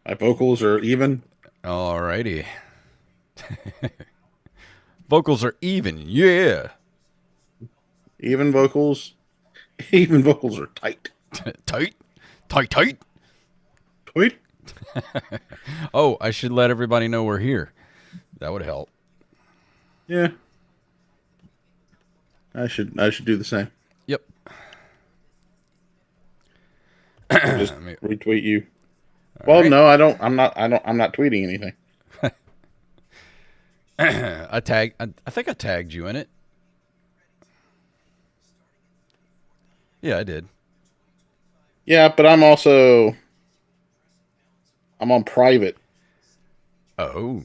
My vocals are even. Alrighty. Vocals are even. Yeah. Even vocals. Even vocals are tight. Tight. Tight, tight. Tight. Oh, I should let everybody know we're here. That would help. Yeah. I should do the same. Yep. Just retweet you. All Well, right. no, I don't. I'm not. I'm not tweeting anything. I think I tagged you in it. Yeah, I did. Yeah, but I'm on private, Oh.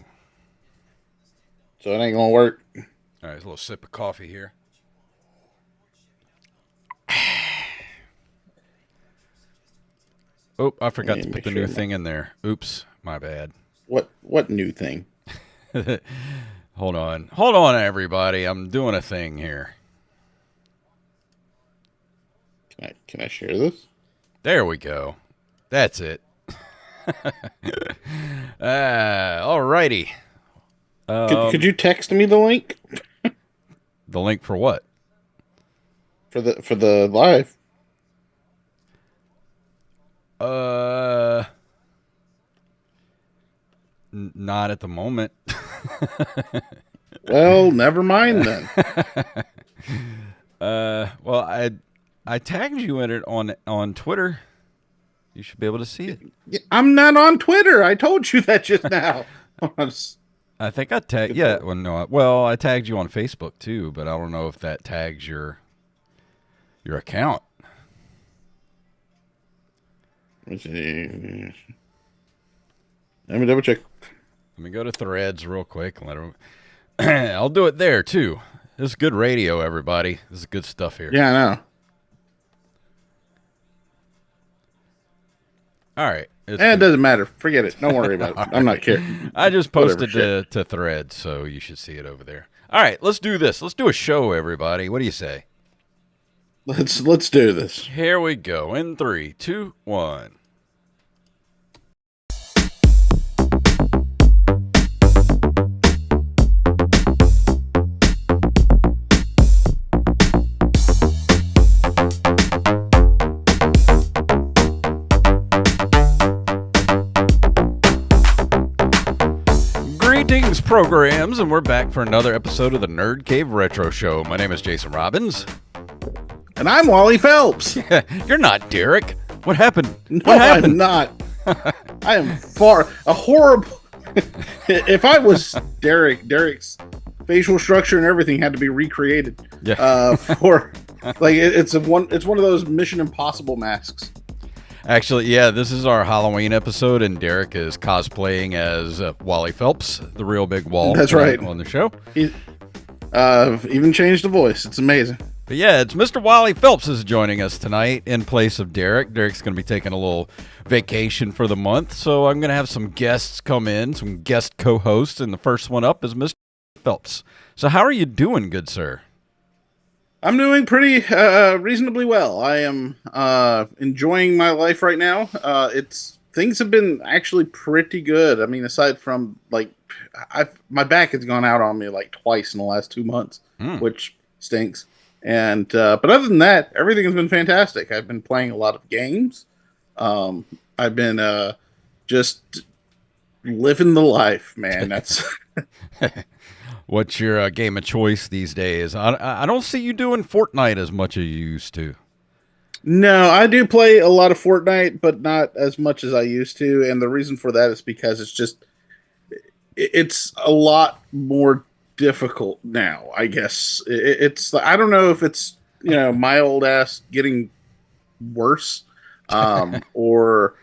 so it ain't gonna work. All right, a little sip of coffee here. Oh, I forgot Let to me put make the sure new my- thing in there. Oops, my bad. What new thing? Hold on, everybody. I'm doing a thing here. Can I share this? There we go. That's it. Alrighty. Could you text me the link The link for what? for the live? Not at the moment. Well, never mind then. Well, I tagged you in it on Twitter. You should be able to see it. I'm not on Twitter. I told you that just now. I think I tagged. Yeah, well, no, well, I tagged you on Facebook too, but I don't know if that tags your account. Let's see. Let me double check. Let me go to Threads real quick and let her. I'll do it there too. This is good radio, everybody. This is good stuff here. Yeah, I know. All right. It doesn't matter. Forget it. Don't worry about it. I'm not caring. I just posted Whatever, to Threads, so you should see it over there. All right, let's do this. Let's do a show, everybody. What do you say? Let's do this. Here we go. In 3, 2, 1. Greetings, programs, and we're back for another episode of the Nerd Cave Retro Show. My name is Jason Robbins. And I'm Wally Phelps. You're not Derek. What happened? No, What happened? I'm not. I am a horrible. If I was Derek's facial structure and everything had to be recreated. Yeah. For like it's one of those Mission Impossible masks. Actually, yeah, this is our Halloween episode, and Derek is cosplaying as Wally Phelps, the real big wall. That's right. On the show. He even changed the voice. It's amazing. But yeah, it's Mr. Wally Phelps is joining us tonight in place of Derek. Derek's going to be taking a little vacation for the month, so I'm going to have some guests come in, some guest co-hosts, and the first one up is Mr. Phelps. So how are you doing, good sir? I'm doing pretty reasonably well. I am enjoying my life right now. Things have been actually pretty good. I mean, aside from like, my back has gone out on me like twice in the last 2 months, which stinks. And but other than that, everything has been fantastic. I've been playing a lot of games. I've been just living the life, man. That's What's your game of choice these days? I don't see you doing Fortnite as much as you used to. No, I do play a lot of Fortnite, but not as much as I used to. And the reason for that is because it's a lot more difficult now, I guess. I don't know if it's, my old ass getting worse, or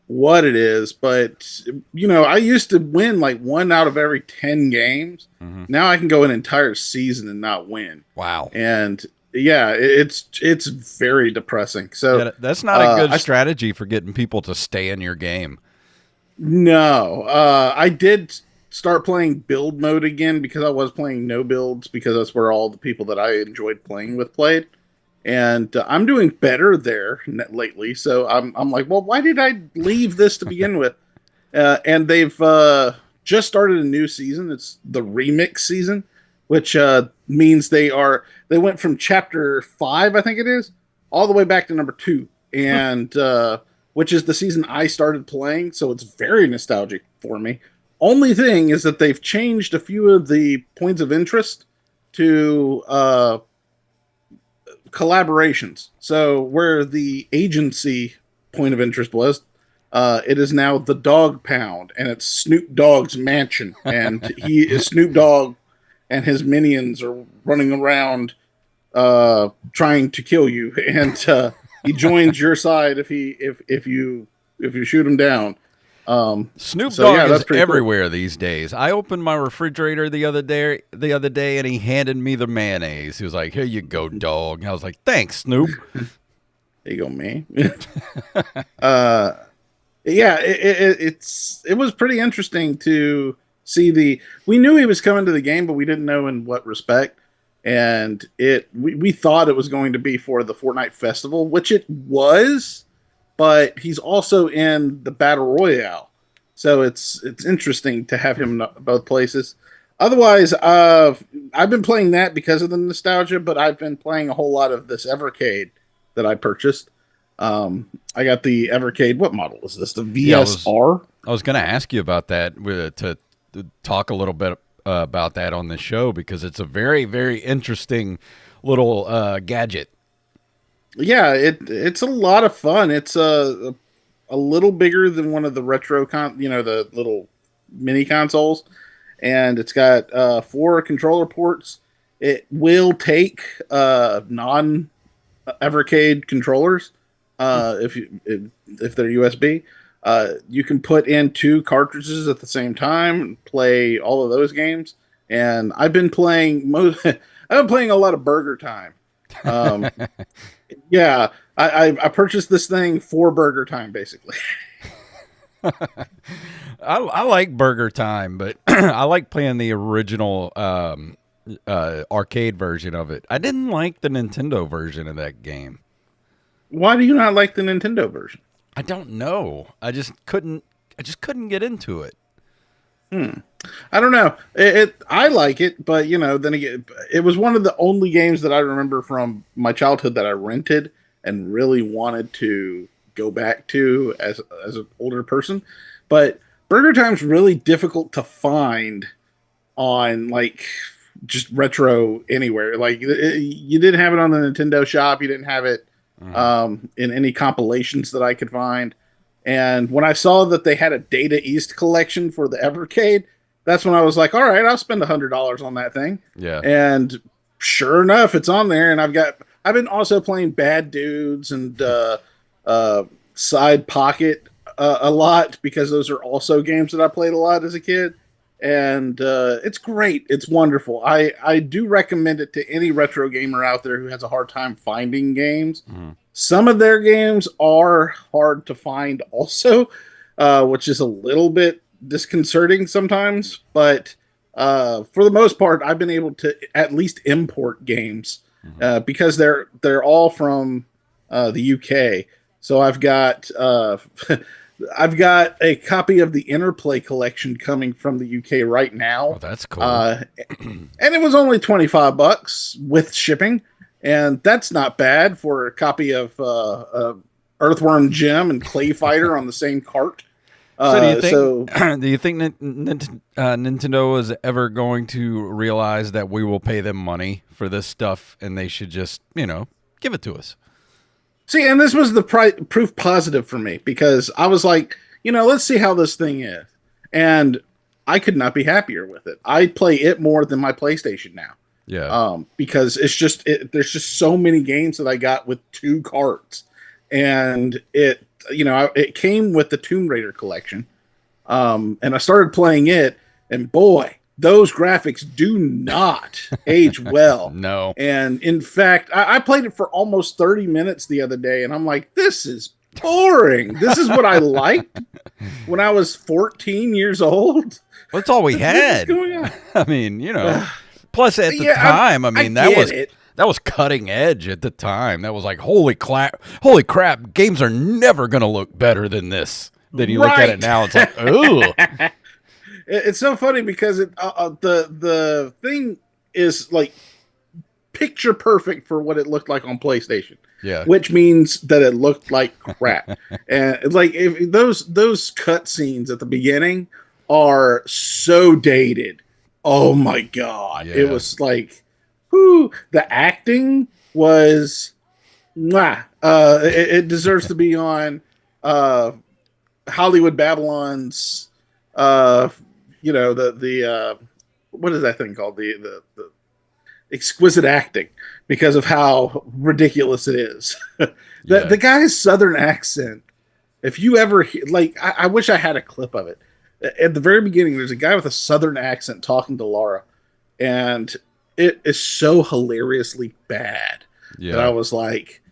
what it is, but I used to win like 1 out of every 10 games. Mm-hmm. Now I can go an entire season and not win. Wow. And yeah, it's very depressing. So yeah, that's not a good strategy for getting people to stay in your game. No, I did start playing build mode again because I was playing no builds because that's where all the people that I enjoyed playing with played. And I'm doing better there lately. So I'm like, well, why did I leave this to begin with? And they've just started a new season. It's the remix season, which means they went from chapter 5, I think it is, all the way back to number 2, and which is the season I started playing. So it's very nostalgic for me. Only thing is that they've changed a few of the points of interest to collaborations. So where the agency point of interest was, it is now the Dog Pound, and it's Snoop Dogg's mansion, and he is Snoop Dogg, and his minions are running around trying to kill you, and he joins your side if you shoot him down. Snoop so, Dogg yeah, is that's pretty everywhere these days. I opened my refrigerator the other day, and he handed me the mayonnaise. He was like, "Here you go, dog." I was like, "Thanks, Snoop." There you go, man. Yeah, it was pretty interesting to see. We knew he was coming to the game, but we didn't know in what respect. And we thought it was going to be for the Fortnite Festival, which it was, but he's also in the Battle Royale, so it's interesting to have him in both places. Otherwise, I've been playing that because of the nostalgia, but I've been playing a whole lot of this Evercade that I purchased. I got the Evercade. What model is this? The VSR? I was going to ask you about that to talk a little bit about that on the show, because it's a very, very interesting little gadget. Yeah, it's a lot of fun. It's a little bigger than one of the retro the little mini consoles, and it's got 4 controller ports. It will take non Evercade controllers. If they're USB, you can put in 2 cartridges at the same time and play all of those games. And I've been playing I've been playing a lot of Burger Time. Yeah, I purchased this thing for Burger Time, basically. I like Burger Time, but I like playing the original arcade version of it. I didn't like the Nintendo version of that game. Why do you not like the Nintendo version? I don't know. I just couldn't get into it. I don't know. I like it, but then again, it was one of the only games that I remember from my childhood that I rented and really wanted to go back to as an older person. But Burger Time's really difficult to find on just retro anywhere. You didn't have it on the Nintendo shop. You didn't have it in any compilations that I could find. And when I saw that they had a Data East collection for the Evercade, that's when I was like, all right, I'll spend $100 on that thing. Yeah. And sure enough, it's on there. And I've been also playing Bad Dudes and Side Pocket a lot, because those are also games that I played a lot as a kid. And it's great. It's wonderful. I do recommend it to any retro gamer out there who has a hard time finding games. Some of their games are hard to find also, which is a little bit disconcerting sometimes. But for the most part, I've been able to at least import games because they're all from the UK. So I've got I've got a copy of the Interplay collection coming from the UK right now. Oh, that's cool. And it was only $25 with shipping. And that's not bad for a copy of Earthworm Jim and Clay Fighter on the same cart. So do you think Nintendo is ever going to realize that we will pay them money for this stuff, and they should just, give it to us? See, and this was the proof positive for me, because I was like, let's see how this thing is. And I could not be happier with it. I play it more than my PlayStation now. Yeah. Because there's just so many games that I got with 2 carts, and it came with the Tomb Raider collection. And I started playing it, and boy, those graphics do not age well. No. And in fact, I played it for almost 30 minutes the other day, and I'm like, this is boring. This is what I liked when I was 14 years old. Well, that's all we had. What's going on? I mean, plus at the time, that was cutting edge at the time. That was like, holy crap, games are never going to look better than this. Then you look at it Right. now, it's like, ooh. It's so funny because the thing is like picture perfect for what it looked like on PlayStation. Yeah. Which means that it looked like crap. And like if those cut scenes at the beginning are so dated. Oh my god. Yeah. It was like whoo, the acting was mwah. It deserves to be on Hollywood Babylon's the what is that thing called? The exquisite acting because of how ridiculous it is. The guy's southern accent. If you ever I wish I had a clip of it. At the very beginning, there's a guy with a southern accent talking to Laura, and it is so hilariously bad that I was like,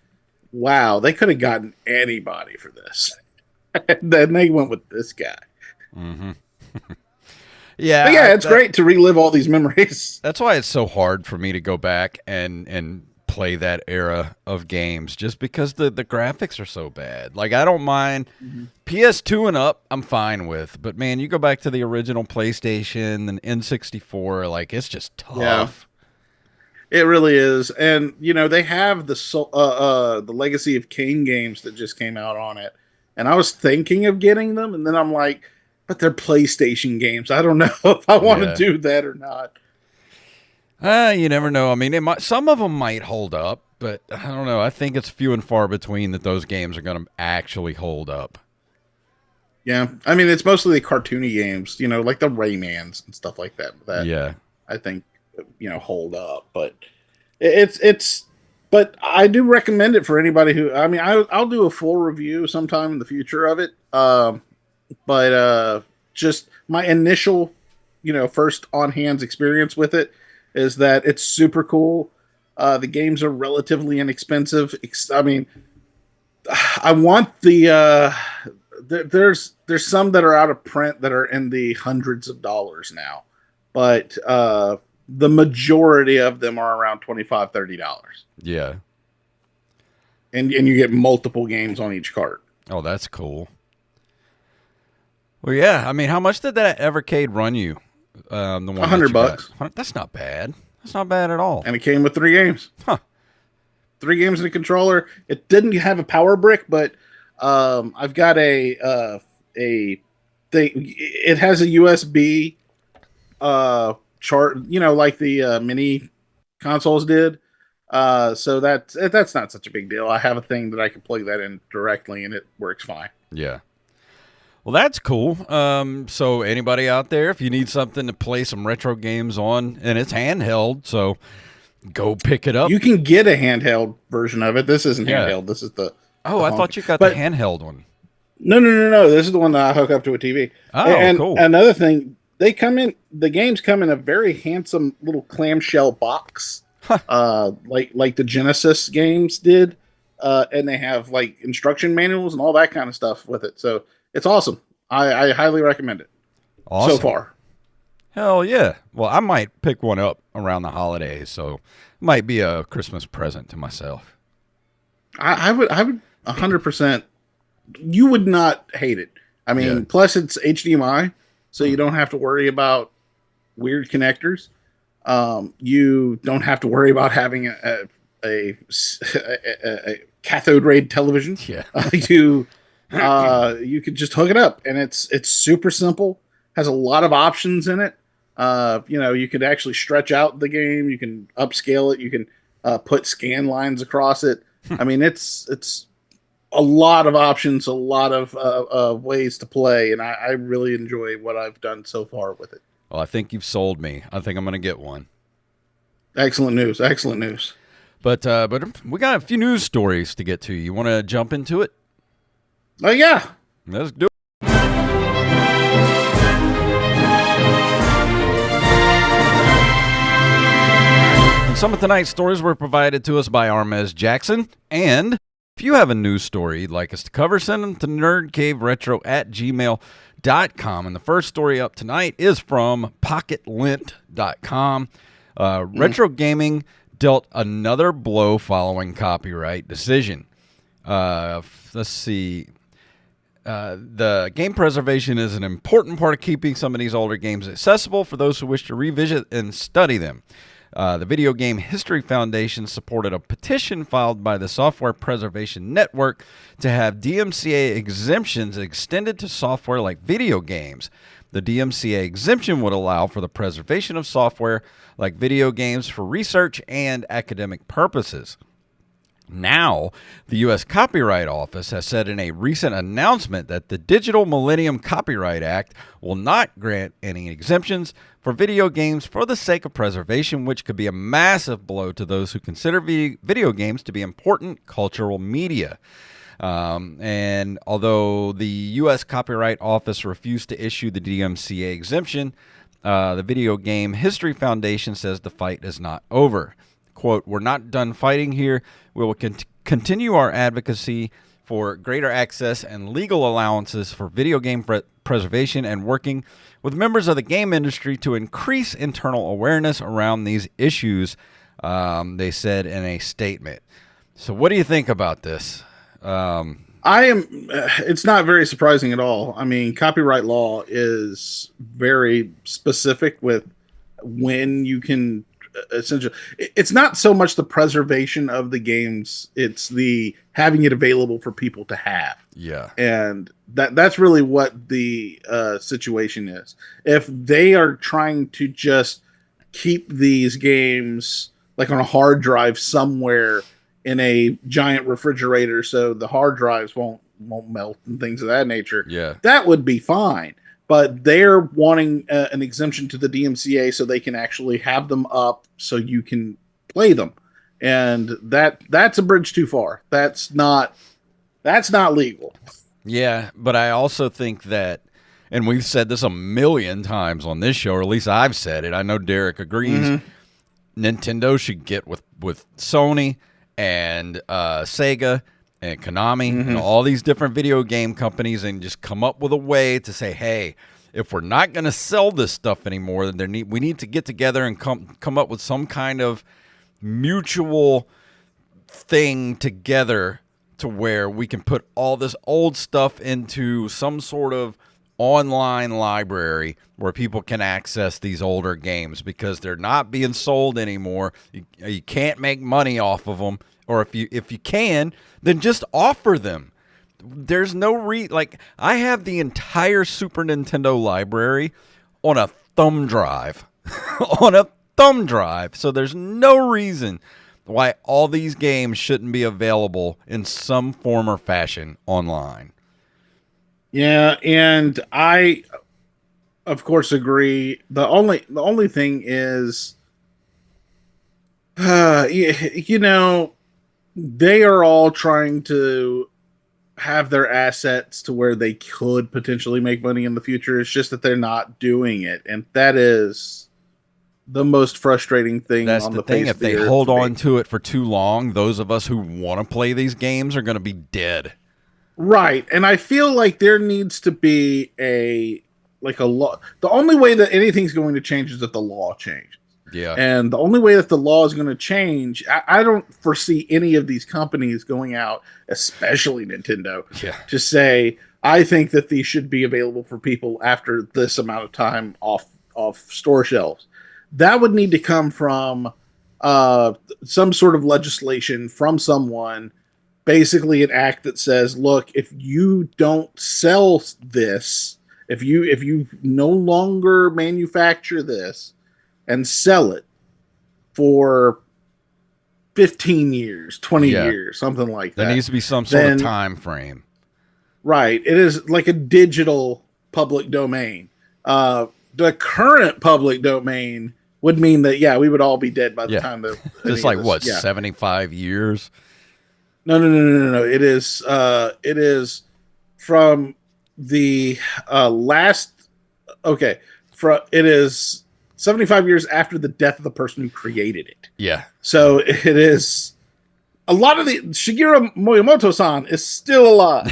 "Wow, they could have gotten anybody for this." And then they went with this guy. Mm-hmm. Yeah, it's great to relive all these memories. That's why it's so hard for me to go back and play that era of games, just because the graphics are so bad. Like, I don't mind PS2 and up, I'm fine with, but man, you go back to the original PlayStation and N64, like, it's just tough. Yeah. It really is. And they have the Legacy of Kain games that just came out on it, and I was thinking of getting them, and then I'm like, but they're PlayStation games. I don't know if I want to do that or not. You never know. I mean, some of them might hold up, but I don't know. I think it's few and far between that those games are going to actually hold up. Yeah. I mean, it's mostly the cartoony games, like the Raymans and stuff like that. That I think, hold up. But but I do recommend it for anybody who, I mean, I'll do a full review sometime in the future of it. But just my initial, first on hands experience with it is that it's super cool. The games are relatively inexpensive. I mean, I want there's some that are out of print that are in the hundreds of dollars now, but the majority of them are around $25-$30. Yeah. And you get multiple games on each cart. Oh, that's cool. Well, yeah. I mean, how much did that Evercade run you? The one $100. That's not bad. That's not bad at all. And it came with 3 games. Huh. 3 games and a controller. It didn't have a power brick, but I've got a thing. It has a USB chart, like the mini consoles did. So that's not such a big deal. I have a thing that I can plug that in directly, and it works fine. Yeah. Well, that's cool. So anybody out there, if you need something to play some retro games on, and it's handheld, so go pick it up. You can get a handheld version of it. This isn't handheld. This is the... I thought you got the handheld one. No. This is the one that I hook up to a TV. Oh, and cool. Another thing, the games come in a very handsome little clamshell box, like the Genesis games did, and they have like instruction manuals and all that kind of stuff with it. So it's awesome. I highly recommend it. Awesome. So far. Hell yeah. Well, I might pick one up around the holidays, so it might be a Christmas present to myself. I would 100%. You would not hate it. I mean, plus it's HDMI, so you don't have to worry about weird connectors. You don't have to worry about having a cathode ray television. Yeah. You could just hook it up, and it's super simple. Has a lot of options in it. You could actually stretch out the game. You can upscale it. You can put scan lines across it. I mean, it's a lot of options, a lot of ways to play, and I really enjoy what I've done so far with it. Well, I think you've sold me. I think I'm going to get one. Excellent news. Excellent news. But we got a few news stories to get to. You want to jump into it? Oh, yeah. Let's do it. And some of tonight's stories were provided to us by Armez Jackson. And if you have a news story you'd like us to cover, send them to nerdcaveretro@gmail.com. And the first story up tonight is from pocketlint.com. Retro gaming dealt another blow following copyright decision. Let's see. The game preservation is an important part of keeping some of these older games accessible for those who wish to revisit and study them. The Video Game History Foundation supported a petition filed by the Software Preservation Network to have DMCA exemptions extended to software like video games. The DMCA exemption would allow for the preservation of software like video games for research and academic purposes. Now, the U.S. Copyright Office has said in a recent announcement that the Digital Millennium Copyright Act will not grant any exemptions for video games for the sake of preservation, which could be a massive blow to those who consider video games to be important cultural media. And although the U.S. Copyright Office refused to issue the DMCA exemption, the Video Game History Foundation says the fight is not over. Quote, "We're not done fighting here. We will continue our advocacy for greater access and legal allowances for video game preservation and working with members of the game industry to increase internal awareness around these issues," they said in a statement. So what do you think about this? It's not very surprising at all. I mean, copyright law is very specific with when you can essentially, it's not so much the preservation of the games, it's the having it available for people to have. Yeah. And that's really what the situation is. If they are trying to just keep these games like on a hard drive somewhere in a giant refrigerator so the hard drives won't melt and things of that nature, yeah, that would be fine. But they're wanting an exemption to the DMCA so they can actually have them up so you can play them, and that's a bridge too far. That's not legal. Yeah, but I also think that, and we've said this a million times on this show, or at least I've said it. I know Derek agrees. Mm-hmm. Nintendo should get with Sony and Sega and Konami and all these different video game companies and just come up with a way to say, hey, if we're not going to sell this stuff anymore, then we need to get together and come up with some kind of mutual thing together to where we can put all this old stuff into some sort of online library where people can access these older games because they're not being sold anymore. You can't make money off of them. Or if you can, then just offer them. There's no like I have the entire Super Nintendo library on a thumb drive. On a thumb drive. So there's no reason why all these games shouldn't be available in some form or fashion online. Yeah, and I of course agree. The only thing is you know, they are all trying to have their assets to where they could potentially make money in the future. It's just that they're not doing it. And that is the most frustrating thing. That's on the thing. If they hold on to it for too long, those of us who want to play these games are going to be dead. Right. And I feel like there needs to be a law. The only way that anything's going to change is if the law changes. Yeah. And the only way that the law is going to change, I don't foresee any of these companies going out, especially Nintendo, to say, I think that these should be available for people after this amount of time off store shelves. That would need to come from some sort of legislation from someone, basically an act that says, look, if you don't sell this, if you no longer manufacture this, and sell it for 15 years, 20 years, something like that. There needs to be some sort of time frame. Right. It is like a digital public domain. The current public domain would mean that, we would all be dead by the time that... It's like, what, 75 years? No. It is from the last... Okay. It is... 75 years after the death of the person who created it. Yeah. So it is a lot of the Shigeru Miyamoto-san is still alive.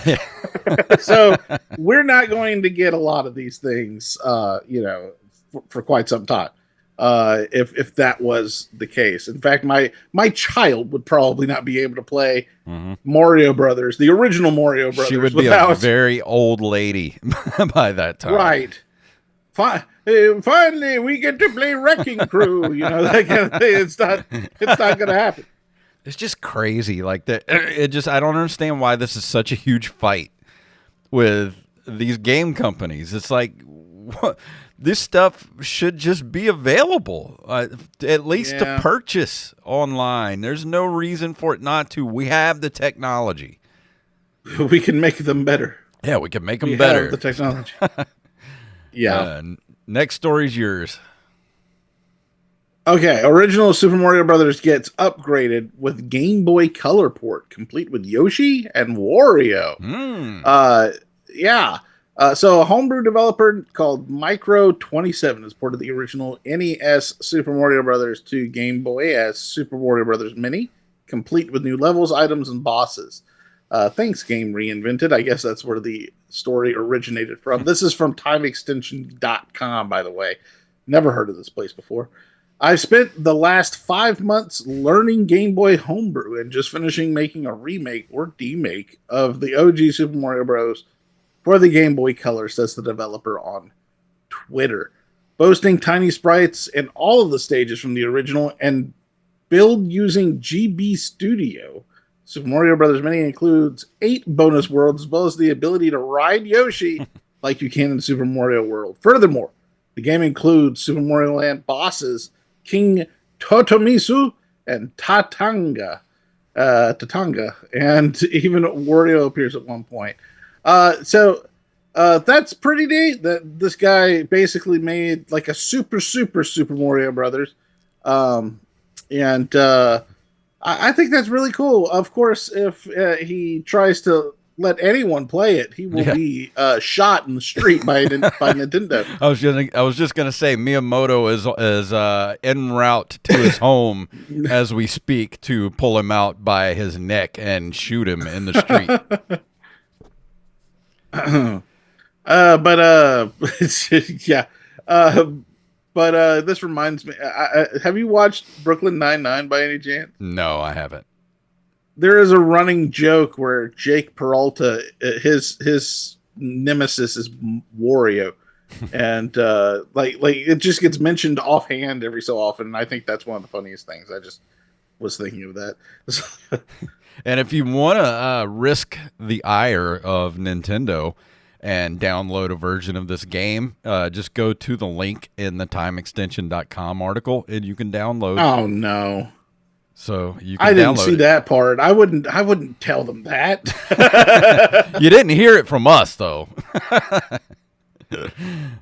So we're not going to get a lot of these things, for quite some time. if that was the case. In fact, my child would probably not be able to play Mario Brothers, the original Mario She Brothers, would be a without very old lady by that time. right. Finally, we get to play Wrecking Crew. That kind of thing. It's not going to happen. It's just crazy. Like that. I don't understand why this is such a huge fight with these game companies. It's like, this stuff should just be available, at least to purchase online. There's no reason for it not to. We have the technology. We can make them better. Yeah, we can make them better. Have the technology. Yeah. Next story's yours. Okay, original Super Mario Brothers gets upgraded with Game Boy Color port, complete with Yoshi and Wario. Yeah. So a homebrew developer called Micro27 has ported the original NES Super Mario Brothers to Game Boy as Super Mario Brothers Mini, complete with new levels, items, and bosses. Thanks, Game Reinvented. I guess that's where the story originated from. This is from TimeExtension.com, by the way. Never heard of this place before. I've spent the last 5 months learning Game Boy homebrew and just finishing making a remake or demake of the OG Super Mario Bros. For the Game Boy Color, says the developer on Twitter. Boasting tiny sprites in all of the stages from the original and build using GB Studio, Super Mario Bros. Mini includes 8 bonus worlds, as well as the ability to ride Yoshi like you can in Super Mario World. Furthermore, the game includes Super Mario Land bosses King Totomisu and Tatanga, and even Wario appears at one point. So that's pretty neat that this guy basically made like a super Mario Brothers. I think that's really cool. Of course, if he tries to let anyone play it, he will be shot in the street by Nintendo. I was just gonna say Miyamoto is en route to his home as we speak to pull him out by his neck and shoot him in the street. But this reminds me. Have you watched Brooklyn Nine-Nine by any chance? No, I haven't. There is a running joke where Jake Peralta, his nemesis is Wario, and like it just gets mentioned offhand every so often. And I think that's one of the funniest things. I just was thinking of that. And if you want to risk the ire of Nintendo and download a version of this game, just go to the link in the TimeExtension.com article, and you can download. Oh no! So you can I didn't download see it. that part. I wouldn't tell them that. You didn't hear it from us, though.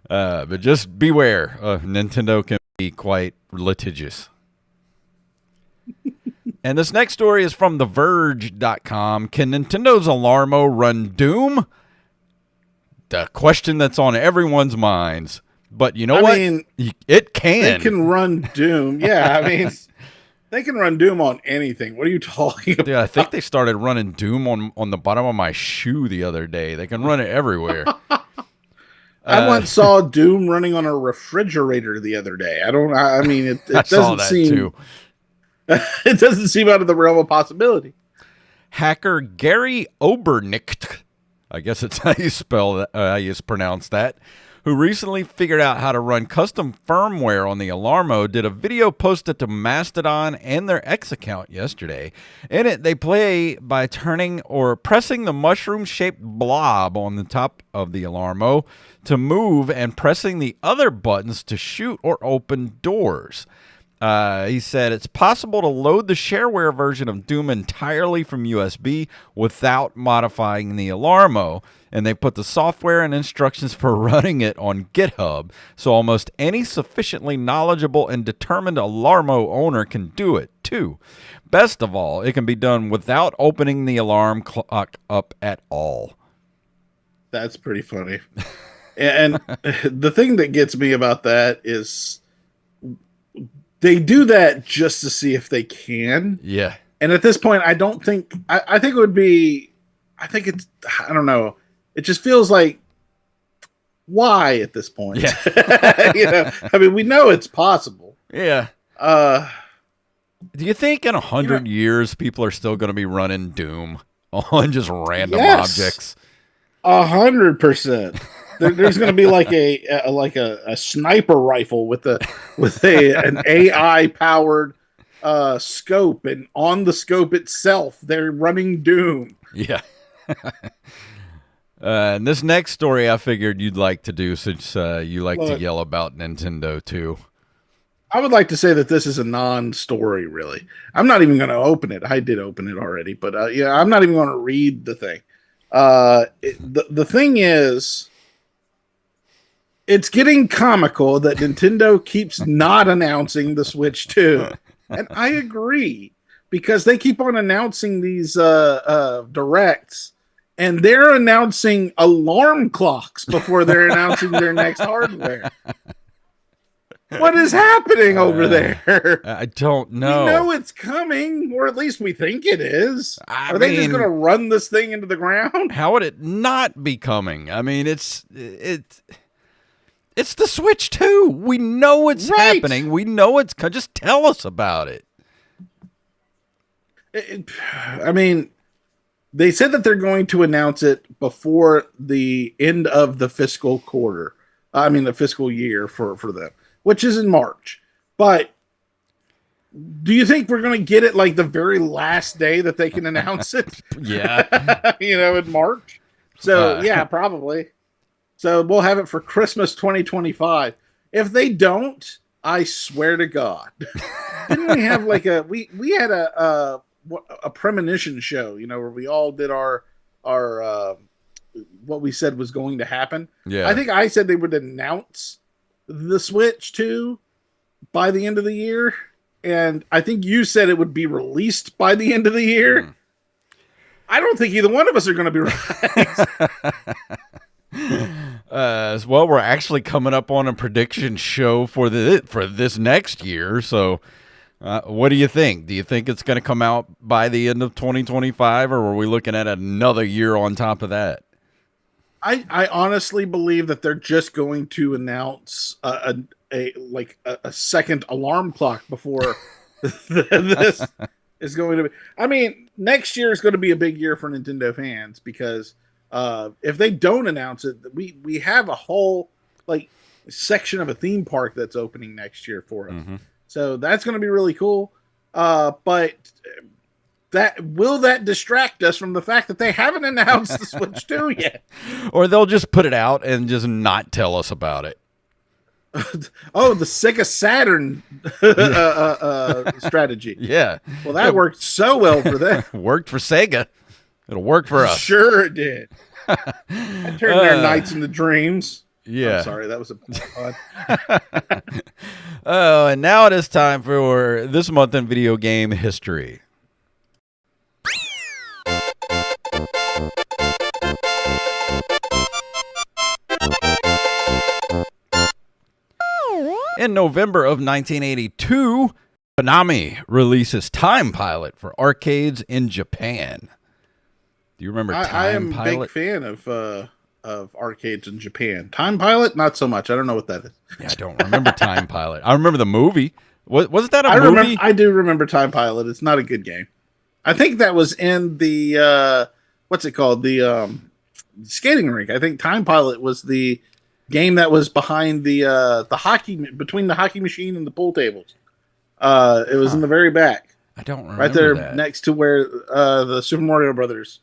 But just beware. Nintendo can be quite litigious. And this next story is from TheVerge.com. Can Nintendo's Alarmo run Doom? The question that's on everyone's minds. But you know what? Mean, it can. They can run Doom. Yeah, I mean, they can run Doom on anything. What are you talking about? Yeah, I think they started running Doom on the bottom of my shoe the other day. They can run it everywhere. I once saw Doom running on a refrigerator the other day. I mean, it doesn't seem too. It doesn't seem out of the realm of possibility. Hacker Gary Obernicht, I guess it's how you spell that, how you pronounce that, who recently figured out how to run custom firmware on the Alarmo, did a video posted to Mastodon and their X account yesterday. In it, they play by turning or pressing the mushroom-shaped blob on the top of the Alarmo to move and pressing the other buttons to shoot or open doors. He said it's possible to load the shareware version of Doom entirely from USB without modifying the Alarmo, and they put the software and instructions for running it on GitHub, so almost any sufficiently knowledgeable and determined Alarmo owner can do it, too. Best of all, it can be done without opening the alarm clock up at all. That's pretty funny. And the thing that gets me about that is they do that just to see if they can. Yeah. And at this point, I don't think... I think it would be... I think it's... I don't know. It just feels like why at this point? Yeah. I mean, we know it's possible. Yeah. Uh, Do you think in 100 you know, years people are still going to be running Doom on just random yes, objects? 100%. There's going to be like a sniper rifle with an AI powered scope, and on the scope itself, they're running Doom. Yeah. And this next story I figured you'd like to do since you like to Look, yell about Nintendo too. I would like to say that this is a non-story. Really, I'm not even going to open it. I did open it already, but yeah, I'm not even going to read the thing. The thing is, it's getting comical that Nintendo keeps not announcing the Switch 2. And I agree, because they keep on announcing these directs, and they're announcing alarm clocks before they're announcing their next hardware. What is happening over there? I don't know. We know it's coming, or at least we think it is. Are they just going to run this thing into the ground? How would it not be coming? I mean, it's the Switch 2. We know it's happening. We know it's just tell us about it. I mean, they said that they're going to announce it before the end of the fiscal quarter. I mean, the fiscal year for them, which is in March. But do you think we're going to get it like the very last day that they can announce it? Yeah. In March. So, yeah, probably. So we'll have it for Christmas 2025. If they don't, I swear to God. Didn't we have like we had a premonition show, where we all did our what we said was going to happen. Yeah. I think I said they would announce the Switch 2 by the end of the year, and I think you said it would be released by the end of the year. I don't think either one of us are going to be right. Well, we're actually coming up on a prediction show for this next year. So, what do you think? Do you think it's going to come out by the end of 2025, or are we looking at another year on top of that? I honestly believe that they're just going to announce a second alarm clock before this is going to be. I mean, next year is going to be a big year for Nintendo fans, because if they don't announce it, we have a whole section of a theme park that's opening next year for us. Mm-hmm. So that's going to be really cool. But will that distract us from the fact that they haven't announced the Switch 2 yet? Or they'll just put it out and just not tell us about it. Oh, the Sega Saturn strategy. Yeah. Well, that worked so well for them. Worked for Sega. It'll work for us. Sure it did. I turned their nights into dreams. Yeah. I'm sorry, that was a fun. Oh, and now it is time for this month in video game history. In November of 1982, Konami releases Time Pilot for arcades in Japan. Do you remember Time I am Pilot? a big fan of arcades in Japan. Time Pilot, not so much. I don't know what that is. Yeah, I don't remember Time Pilot. I remember the movie. Wasn't that a movie? I do remember Time Pilot. It's not a good game. I think that was in the what's it called? The skating rink. I think Time Pilot was the game that was behind the hockey, between the hockey machine and the pool tables. It was in the very back. I don't remember. Right there that. next to where the Super Mario Brothers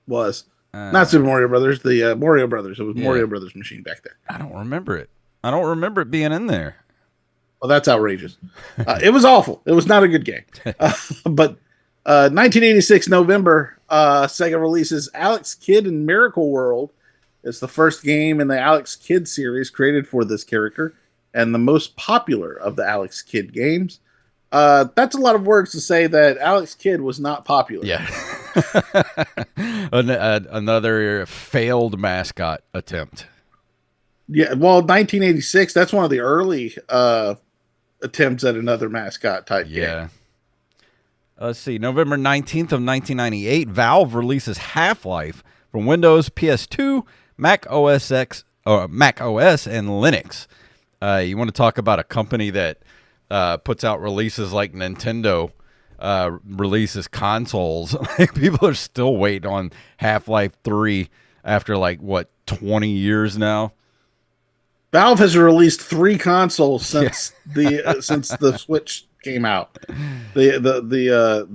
was. Not Super Mario Brothers, the Mario Brothers. It was Mario Brothers machine back there. I don't remember it. I don't remember it being in there. Well, that's outrageous. It was awful. It was not a good game. But 1986 November, Sega releases Alex Kidd in Miracle World. It's the first game in the Alex Kidd series created for this character, and the most popular of the Alex Kidd games. That's a lot of words to say that Alex Kidd was not popular. Yeah. Another failed mascot attempt. Yeah, well, 1986, that's one of the early attempts at another mascot type game. Let's see. November 19th of 1998, Valve releases Half-Life for Windows, PS2, Mac OS X, Mac OS and Linux. You want to talk about a company that puts out releases like Nintendo releases consoles. People are still waiting on Half-Life 3 after 20 years now. Valve has released 3 consoles since since the Switch came out. The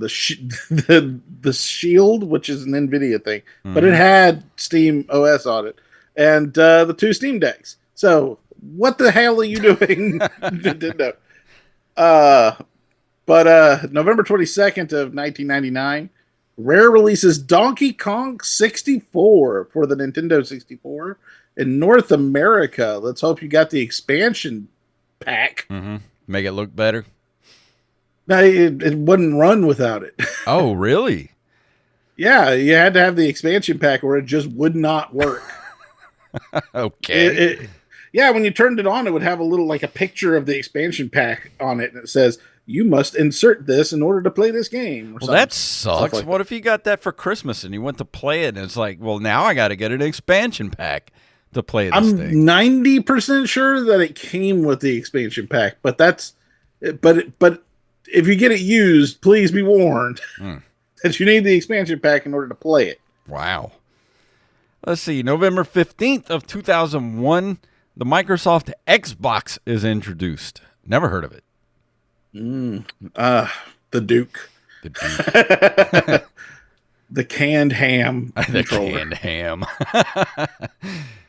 Shield, which is an NVIDIA thing, but it had Steam OS on it, and the 2 Steam Decks. So what the hell are you doing, Nintendo? But November 22nd of 1999, Rare releases Donkey Kong 64 for the Nintendo 64 in North America. Let's hope you got the expansion pack. Mm-hmm. Make it look better. No, it wouldn't run without it. Oh, really? Yeah, you had to have the expansion pack or it just would not work. Okay. Yeah, when you turned it on, it would have a picture of the expansion pack on it, and it says, you must insert this in order to play this game. Well, that sucks. What if you got that for Christmas and you went to play it and it's like, well, now I got to get an expansion pack to play this thing? I'm 90% sure that it came with the expansion pack, but if you get it used, please be warned that you need the expansion pack in order to play it. Wow. Let's see. November 15th of 2001, the Microsoft Xbox is introduced. Never heard of it. The Duke. The Duke. The canned ham controller. The canned ham.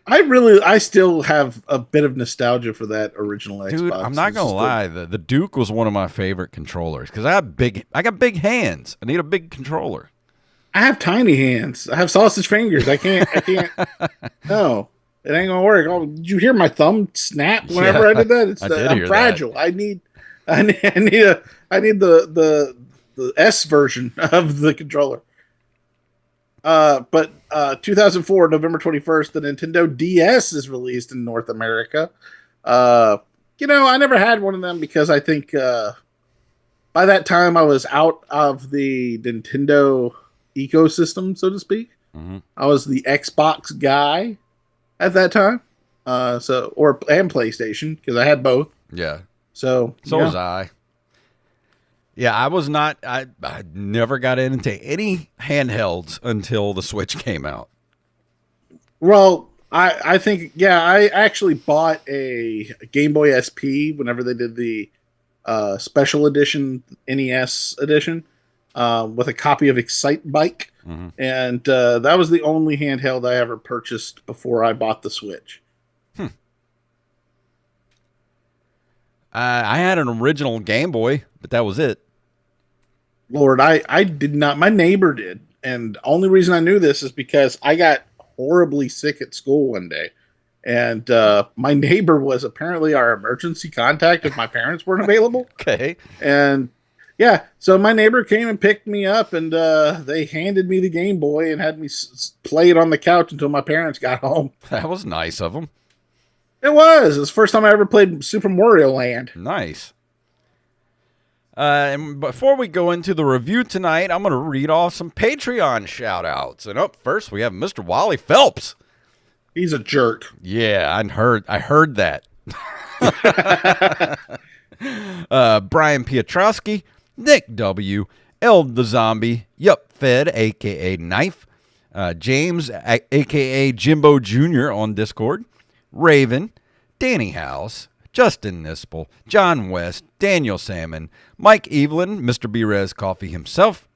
I still have a bit of nostalgia for that original Xbox. Dude, I'm not gonna lie. The Duke was one of my favorite controllers because I got big hands. I need a big controller. I have tiny hands. I have sausage fingers. I can't. No, it ain't gonna work. Oh, did you hear my thumb snap whenever I did that? I'm fragile. That. I need the S version of the controller. But 2004, November 21st, the Nintendo DS is released in North America. I never had one of them because I think by that time I was out of the Nintendo ecosystem, so to speak. Mm-hmm. I was the Xbox guy at that time. And PlayStation because I had both. Yeah. So was I. Yeah, I was not. I never got into any handhelds until the Switch came out. Well, I think I actually bought a Game Boy SP whenever they did the special edition NES edition with a copy of Excite Bike, and that was the only handheld I ever purchased before I bought the Switch. I had an original Game Boy, but that was it. Lord, I did not. My neighbor did. And the only reason I knew this is because I got horribly sick at school one day. And my neighbor was apparently our emergency contact if my parents weren't available. Okay. And yeah, so my neighbor came and picked me up and they handed me the Game Boy and had me play it on the couch until my parents got home. That was nice of them. It was. It was the first time I ever played Super Mario Land. Nice. And before we go into the review tonight, I'm going to read off some Patreon shout-outs. And up first, we have Mr. Wally Phelps. He's a jerk. Yeah, I heard that. Brian Piotrowski, Nick W., Eld the Zombie, Yup Fed, a.k.a. Knife, James, a.k.a. Jimbo Jr. on Discord, Raven, Danny House, Justin Nispel, John West, Daniel Salmon, Mike Evelyn, Mr. B-Rez Coffee himself,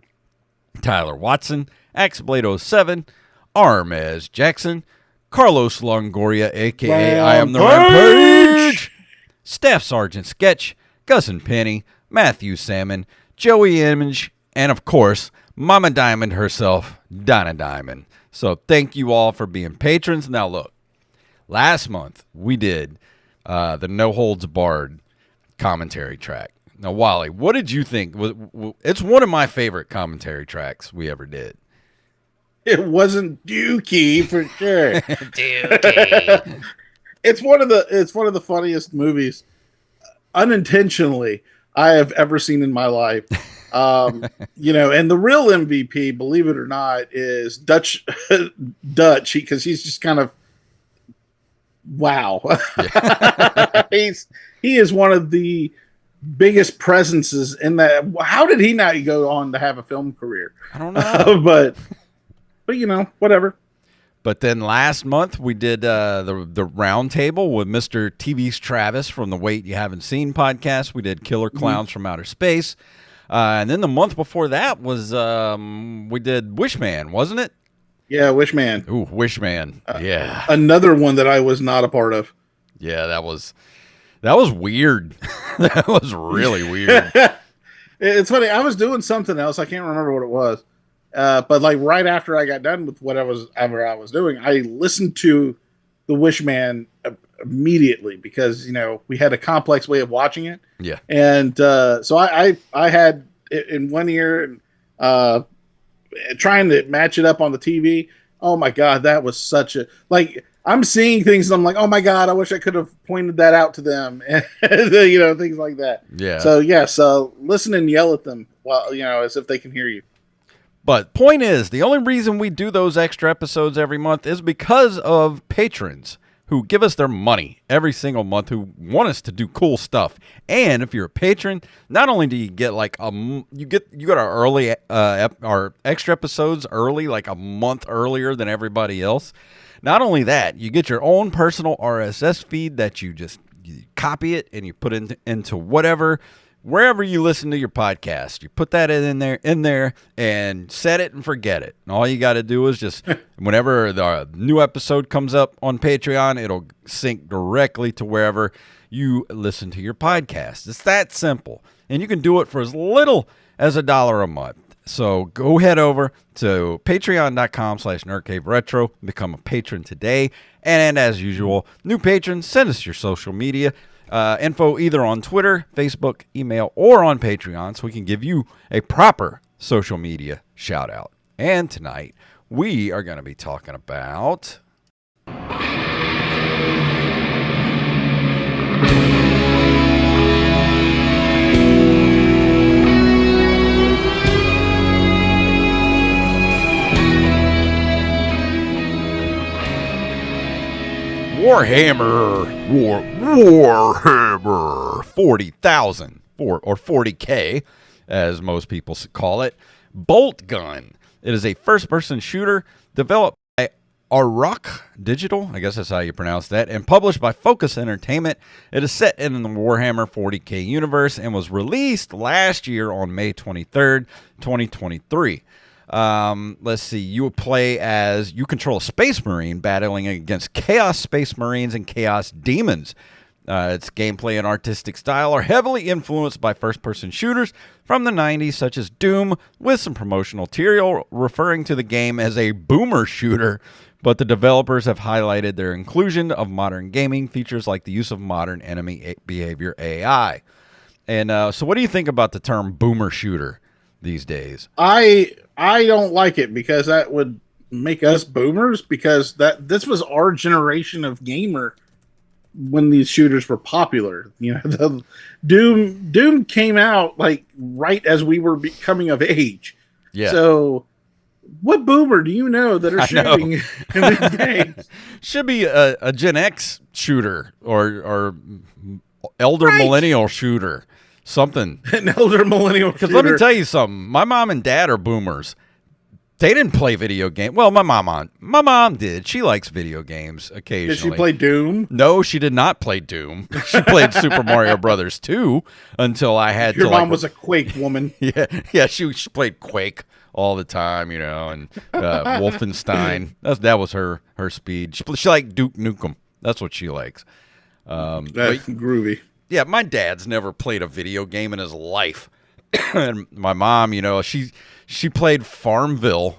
Tyler Watson, Axblade07, Armez Jackson, Carlos Longoria, a.k.a. I Am the Rampage, Staff Sergeant Sketch, Gus and Penny, Matthew Salmon, Joey Image, and of course, Mama Diamond herself, Donna Diamond. So thank you all for being patrons. Now look, last month we did the No Holds Barred commentary track. Now, Wally, what did you think? It's one of my favorite commentary tracks we ever did. It wasn't Dookie for sure. Dookie. It's one of the funniest movies, unintentionally, I have ever seen in my life. And the real MVP, believe it or not, is Dutch, because he's just kind of wow. Yeah. He is one of the biggest presences in that. How did he not go on to have a film career? I don't know. But you know, whatever. But then last month we did the round table with Mr. TV's Travis from the Wait You Haven't Seen podcast. We did Killer Clowns from Outer Space. And then the month before that was we did Wishman, wasn't it? Yeah, Wishman. Ooh, Wishman. Yeah. Another one that I was not a part of. Yeah, that was weird. That was really weird. It's funny. I was doing something else. I can't remember what it was. But like right after I got done with whatever I was doing, I listened to the Wishman immediately because we had a complex way of watching it. Yeah, and so I had it in one ear and trying to match it up on the TV. Oh my god, that was such a I'm seeing things and I'm like, oh my god, I wish I could have pointed that out to them, and things like that. Yeah. So listen and yell at them while as if they can hear you. But point is, the only reason we do those extra episodes every month is because of patrons who give us their money every single month, who want us to do cool stuff. And if you're a patron, not only do you get you get our early our extra episodes early, like a month earlier than everybody else. Not only that, you get your own personal RSS feed that you copy it and you put into wherever you listen to your podcast. You put that in there and set it and forget it. And all you got to do is just whenever the new episode comes up on Patreon, it'll sync directly to wherever you listen to your podcast. It's that simple. And you can do it for as little as $1 a month. So go head over to patreon.com/nerdcaveretro and become a patron today. And as usual, new patrons, send us your social media info either on Twitter, Facebook, email, or on Patreon so we can give you a proper social media shout out. And tonight we are going to be talking about Warhammer 40,000 or 40K, as most people call it. Boltgun. It is a first-person shooter developed by Arrock Digital, I guess that's how you pronounce that, and published by Focus Entertainment. It is set in the Warhammer 40K universe and was released last year on May 23rd, 2023. Let's see. You control a space marine battling against chaos space marines and chaos demons. Its gameplay and artistic style are heavily influenced by first-person shooters from the 90s, such as Doom, with some promotional material referring to the game as a boomer shooter. But the developers have highlighted their inclusion of modern gaming features like the use of modern enemy behavior AI. And so what do you think about the term boomer shooter these days? I don't like it because that would make us boomers, because this was our generation of gamer when these shooters were popular. The Doom came out like right as we were becoming of age. Yeah. So what boomer do you know that are shooting in these games? Should be a Gen X shooter or elder millennial shooter. Something. An elder millennial shooter. Because let me tell you something. My mom and dad are boomers. They didn't play video games. Well, my mom did. She likes video games occasionally. Did she play Doom? No, she did not play Doom. She played Super Mario Brothers 2 until I had Your mom was a Quake woman. Yeah, she played Quake all the time, and Wolfenstein. That was her speed. She liked Duke Nukem. That's what she likes. That's groovy. Yeah, my dad's never played a video game in his life. And my mom, she played Farmville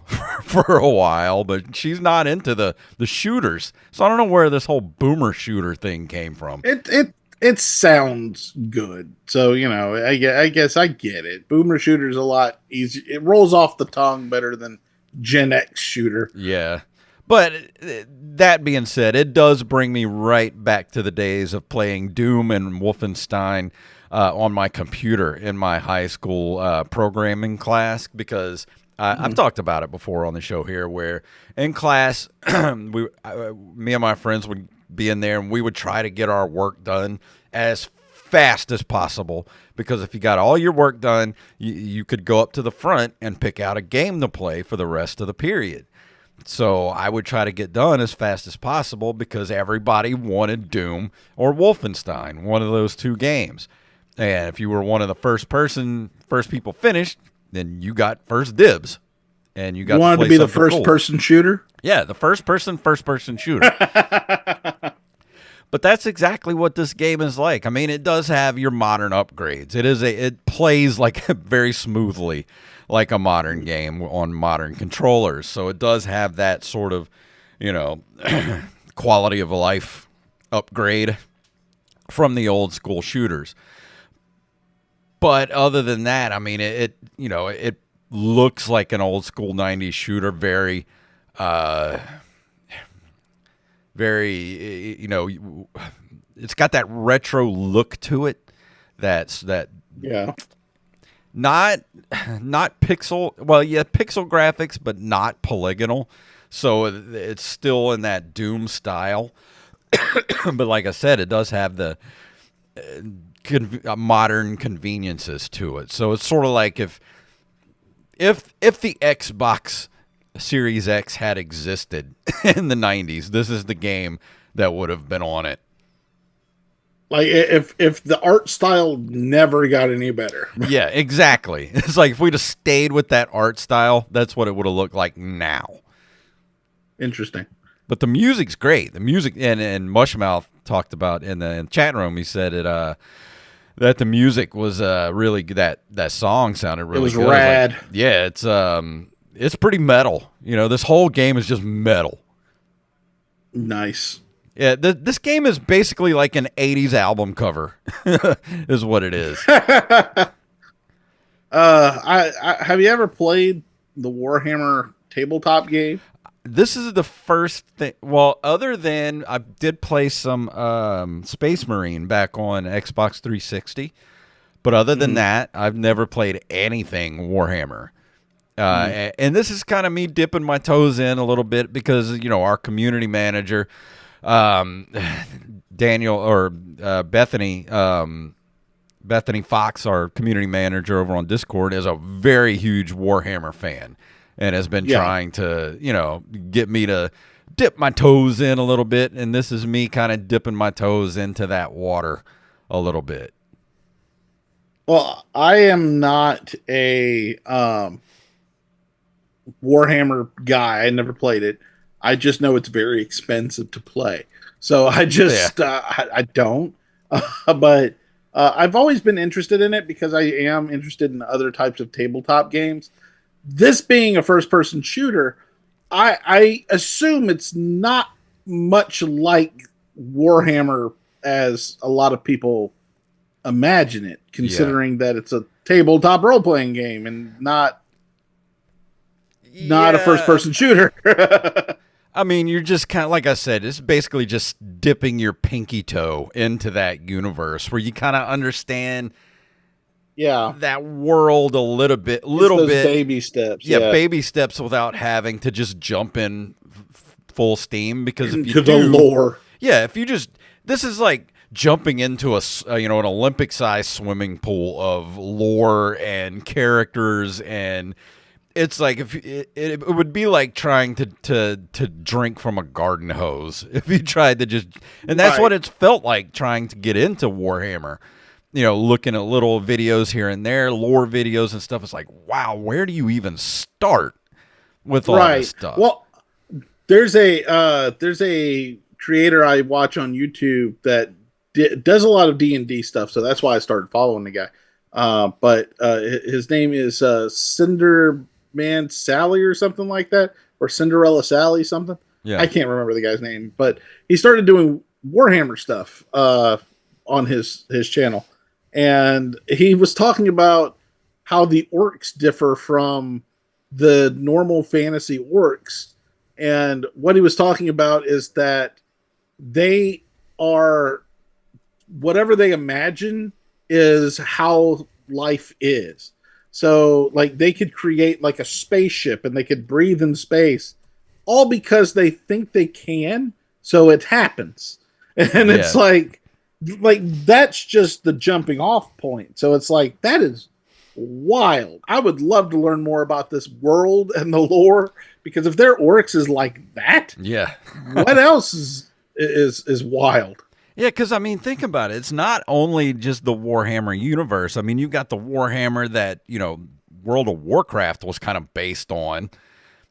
for a while, but she's not into the shooters. So I don't know where this whole boomer shooter thing came from. It sounds good. So, I guess I get it. Boomer shooter's a lot easier. It rolls off the tongue better than Gen X shooter. Yeah. But that being said, it does bring me right back to the days of playing Doom and Wolfenstein on my computer in my high school programming class, because I've talked about it before on the show here, where in class, me and my friends would be in there, and we would try to get our work done as fast as possible, because if you got all your work done, you could go up to the front and pick out a game to play for the rest of the period. So I would try to get done as fast as possible because everybody wanted Doom or Wolfenstein, one of those two games. And if you were one of the first people finished, then you got first dibs. And you got wanted to be the first person shooter? Yeah, the first person shooter. But that's exactly what this game is like. I mean, it does have your modern upgrades. It plays like very smoothly like a modern game on modern controllers. So it does have that sort of, quality of life upgrade from the old school shooters. But other than that, I mean, it looks like an old school 90s shooter, very it's got that retro look to it. Yeah. Not pixel. Well, yeah, pixel graphics, but not polygonal. So it's still in that Doom style. But like I said, it does have the modern conveniences to it. So it's sort of like if the Xbox Series X had existed in the 90s, this is the game that would have been on it. Like if the art style never got any better. Yeah, exactly. It's like if we'd have stayed with that art style, that's what it would have looked like now. Interesting. But the music's great. The music, and Mushmouth talked about in the chat room, he said that the music was really good. That song sounded really good. It was rad. Like, yeah, it's pretty metal. This whole game is just metal. Nice. Yeah, this game is basically like an 80s album cover, is what it is. I have you ever played the Warhammer tabletop game? This is the first thing. Well, other than I did play some Space Marine back on Xbox 360, but other than that, I've never played anything Warhammer. And this is kind of me dipping my toes in a little bit because our community manager, Daniel or Bethany Fox, our community manager over on Discord, is a very huge Warhammer fan and has been trying to get me to dip my toes in a little bit, and this is me kind of dipping my toes into that water a little bit. Well, I am not a Warhammer guy. I never played it. I just know it's very expensive to play. So I just, I don't. But I've always been interested in it because I am interested in other types of tabletop games. This being a first-person shooter, I assume it's not much like Warhammer as a lot of people imagine it, considering that it's a tabletop role-playing game and not a first-person shooter. I mean, you're just kind of, like I said, it's basically just dipping your pinky toe into that universe where you kind of understand that world a little bit. Baby steps. Yeah, baby steps without having to just jump in full steam. Because if you do, the lore. Yeah, if you just, this is like jumping into an Olympic-sized swimming pool of lore and characters, and it's like if it would be like trying to drink from a garden hose if you tried to just, and that's what it's felt like trying to get into Warhammer. Looking at little videos here and there, lore videos and stuff. It's like, wow, where do you even start with all this stuff? Well, there's a creator I watch on YouTube that does a lot of D&D stuff, so that's why I started following the guy. But his name is Cinderman Sally or something like that, or Cinderella Sally something. Yeah, I can't remember the guy's name, but he started doing Warhammer stuff on his channel. And he was talking about how the orcs differ from the normal fantasy orcs. And what he was talking about is that they are, whatever they imagine is how life is. So, like, they could create, like, a spaceship and they could breathe in space, all because they think they can, so it happens. And it's Yeah. like that's just the jumping off point. So it's like that is wild. I would love to learn more about this world and the lore because if their orcs is like that, Yeah. what else is wild? Yeah, because I mean, think about it. It's not only just the Warhammer universe. I mean, you've got the Warhammer that, World of Warcraft was kind of based on.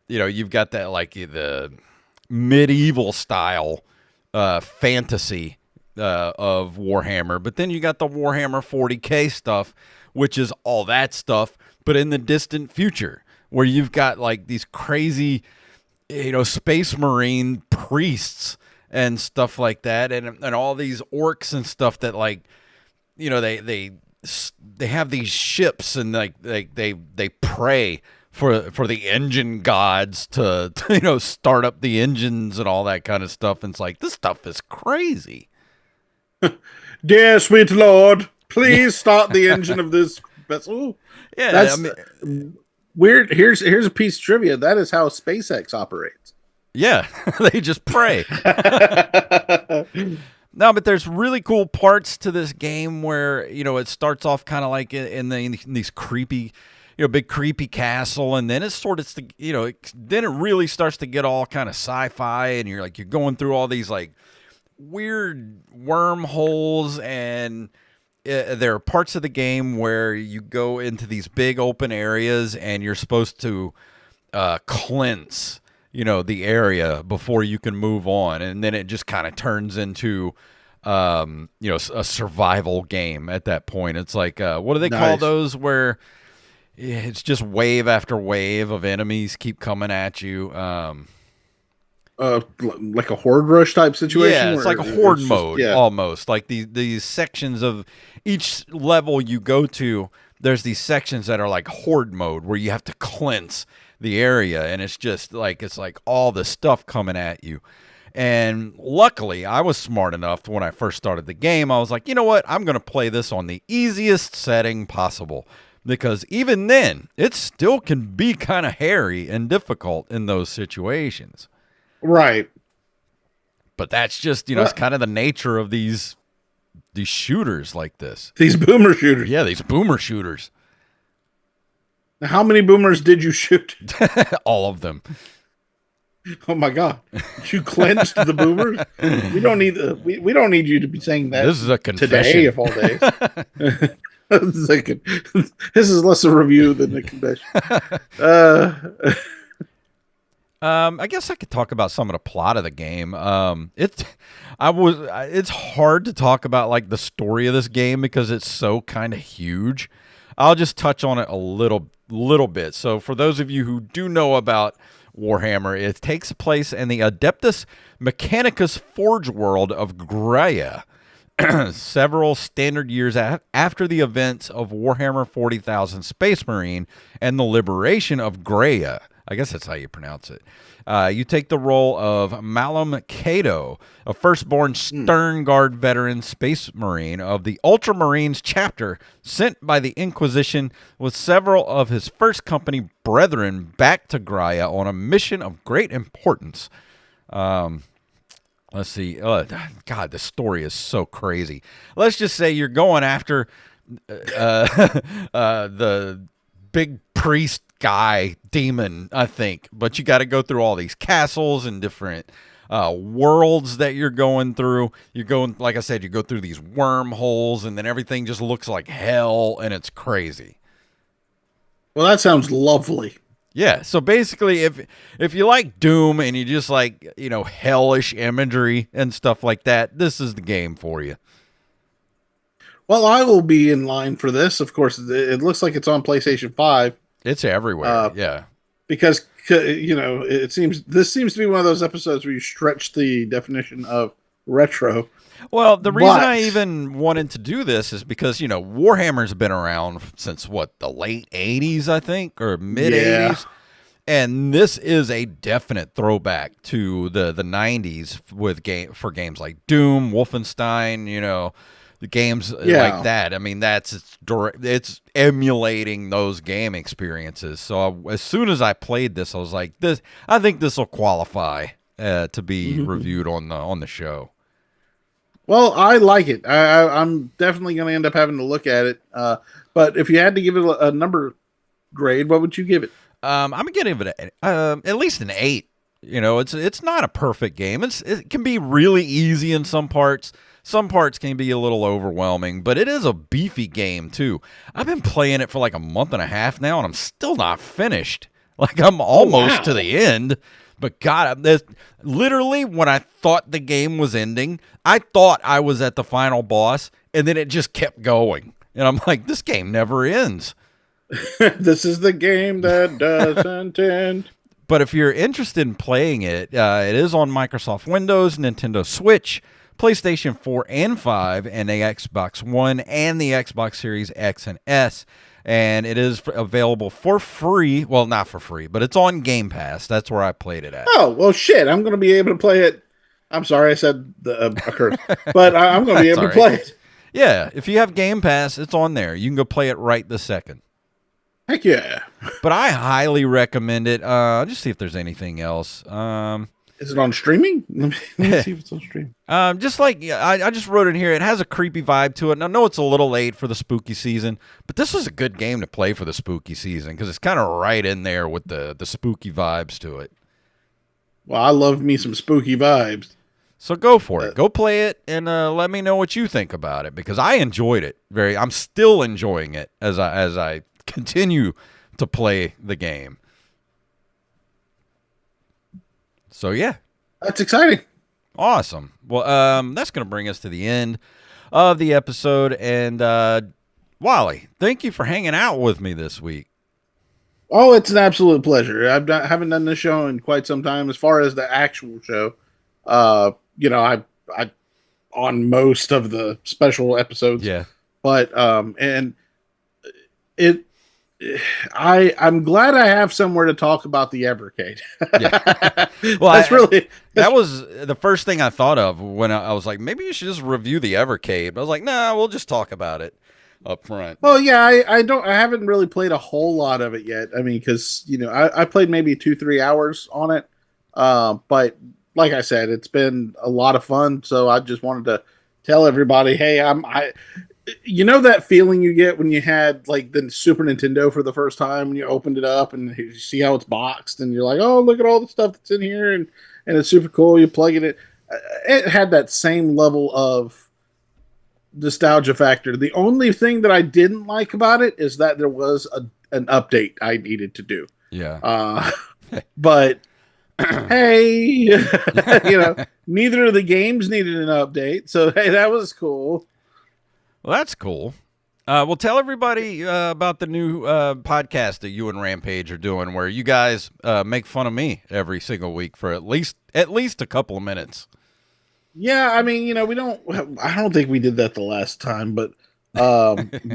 You've got that, like, the medieval style fantasy of Warhammer. But then you got the Warhammer 40K stuff, which is all that stuff, but in the distant future, where you've got, like, these crazy, space marine priests and stuff like that, and all these orcs and stuff that, like, they have these ships, and like they pray for the engine gods to start up the engines and all that kind of stuff. And it's like, this stuff is crazy. Dear sweet Lord, please start the engine of this vessel. Yeah, That's I mean, weird. Here's a piece of trivia. That is how SpaceX operates. yeah, they just pray. No, but there's really cool parts to this game where, it starts off kind of like in these creepy, big creepy castle, and then it sort of, then it really starts to get all kind of sci-fi, and you're going through all these, like, weird wormholes, and there are parts of the game where you go into these big open areas, and you're supposed to cleanse the area before you can move on. And then it just kind of turns into, a survival game at that point. It's like, what do they call those where it's just wave after wave of enemies keep coming at you? Like a horde rush type situation. Yeah, it's like a horde mode, almost. Like these sections of each level you go to, there's these sections that are like horde mode where you have to cleanse the area, and it's like all the stuff coming at you. And luckily, I was smart enough when I first started the game. I was like, you know what? I'm going to play this on the easiest setting possible, because even then, it still can be kind of hairy and difficult in those situations. Right. But that's just, it's kind of the nature of these shooters like this. These boomer shooters. Yeah, these boomer shooters. How many boomers did you shoot? All of them. Oh my God! You cleansed the boomers. We don't need we don't need you to be saying that. This is a confession. Today, of all days. This is less a review than a confession. I guess I could talk about some of the plot of the game. It's hard to talk about, like, the story of this game because it's so kind of huge. I'll just touch on it a little bit. So for those of you who do know about Warhammer, it takes place in the Adeptus Mechanicus Forge world of Graia, several standard years after the events of Warhammer 40,000 Space Marine and the liberation of Graia. I guess that's how you pronounce it. You take the role of Malum Cato, a firstborn Stern Guard veteran space marine of the Ultramarines chapter sent by the Inquisition with several of his first company brethren back to Graia on a mission of great importance. Let's see. God, the story is so crazy. Let's just say you're going after the big priest guy demon, I think, but you got to go through all these castles and different worlds that you're going through. You're going, like I said, you go through these wormholes, and then everything just looks like hell, and it's crazy. Well, that sounds lovely. Yeah, so basically, if you like Doom and you just like, hellish imagery and stuff like that, this is the game for you. Well, I will be in line for this. Of course, it looks like it's on PlayStation 5. It's everywhere, yeah. Because, this seems to be one of those episodes where you stretch the definition of retro. Well, the reason I even wanted to do this is because, Warhammer's been around since, the late 80s, I think, or mid-80s. Yeah. And this is a definite throwback to the 90s for games like Doom, Wolfenstein, the games like that. I mean, it's emulating those game experiences. So as soon as I played this, I was like, I think this will qualify to be reviewed on the show. Well, I like it. I'm definitely going to end up having to look at it. But if you had to give it a number grade, what would you give it? I'm gonna give it at least an 8. You know, it's not a perfect game. It can be really easy in some parts. Some parts can be a little overwhelming, but it is a beefy game too. I've been playing it for like a month and a half now, and I'm still not finished. Like I'm Oh almost to wow! the end. But God, literally when I thought the game was ending, I thought I was at the final boss, and then it just kept going. And I'm like, this game never ends. This is the game that doesn't end. But if you're interested in playing it, it is on Microsoft Windows, Nintendo Switch, PlayStation 4 and 5, and the Xbox One and the Xbox Series X and S. And it is available for free. Well, not for free, but it's on Game Pass. That's where I played it at. Oh well, shit! I'm going to be able to play it. I'm sorry, I said a curse, but I'm going to be That's able all to right. play it. Yeah, if you have Game Pass, it's on there. You can go play it right this second. Heck yeah! But I highly recommend it. Just see if there's anything else. Is it on streaming? Let me see if it's on streaming. Just like yeah, I just wrote in here, it has a creepy vibe to it. And I know it's a little late for the spooky season, but this was a good game to play for the spooky season because it's kind of right in there with the spooky vibes to it. Well, I love me some spooky vibes. So go for Uh, it. Go play it and let me know what you think about it because I enjoyed it. I'm still enjoying it as I continue to play the game. So yeah, that's exciting. awesome. Well, that's going to bring us to the end of the episode. And Wally, thank you for hanging out with me this week. Oh, it's an absolute pleasure. Haven't done this show in quite some time. As far as the actual show, I on most of the special episodes, Yeah. but and it, I'm glad I have somewhere to talk about the Evercade. Yeah. Well, That's really that was the first thing I thought of when I was like, maybe you should just review the Evercade. But I was like, nah, we'll just talk about it up front. well, yeah. I haven't really played a whole lot of it yet. I mean, because I played maybe 2-3 hours on it, but like I said, it's been a lot of fun. So I just wanted to tell everybody, hey, that feeling you get when you had like the Super Nintendo for the first time and you opened it up and you see how it's boxed and you're like, oh, look at all the stuff that's in here and it's super cool. You plug it in. It had that same level of nostalgia factor. The only thing that I didn't like about it is that there was an update I needed to do. Yeah. But hey, neither of the games needed an update. So, hey, that was cool. Well, that's cool. Well, tell everybody about the new podcast that you and Rampage are doing, where you guys make fun of me every single week for at least a couple of minutes. Yeah, I mean, we don't. I don't think we did that the last time, but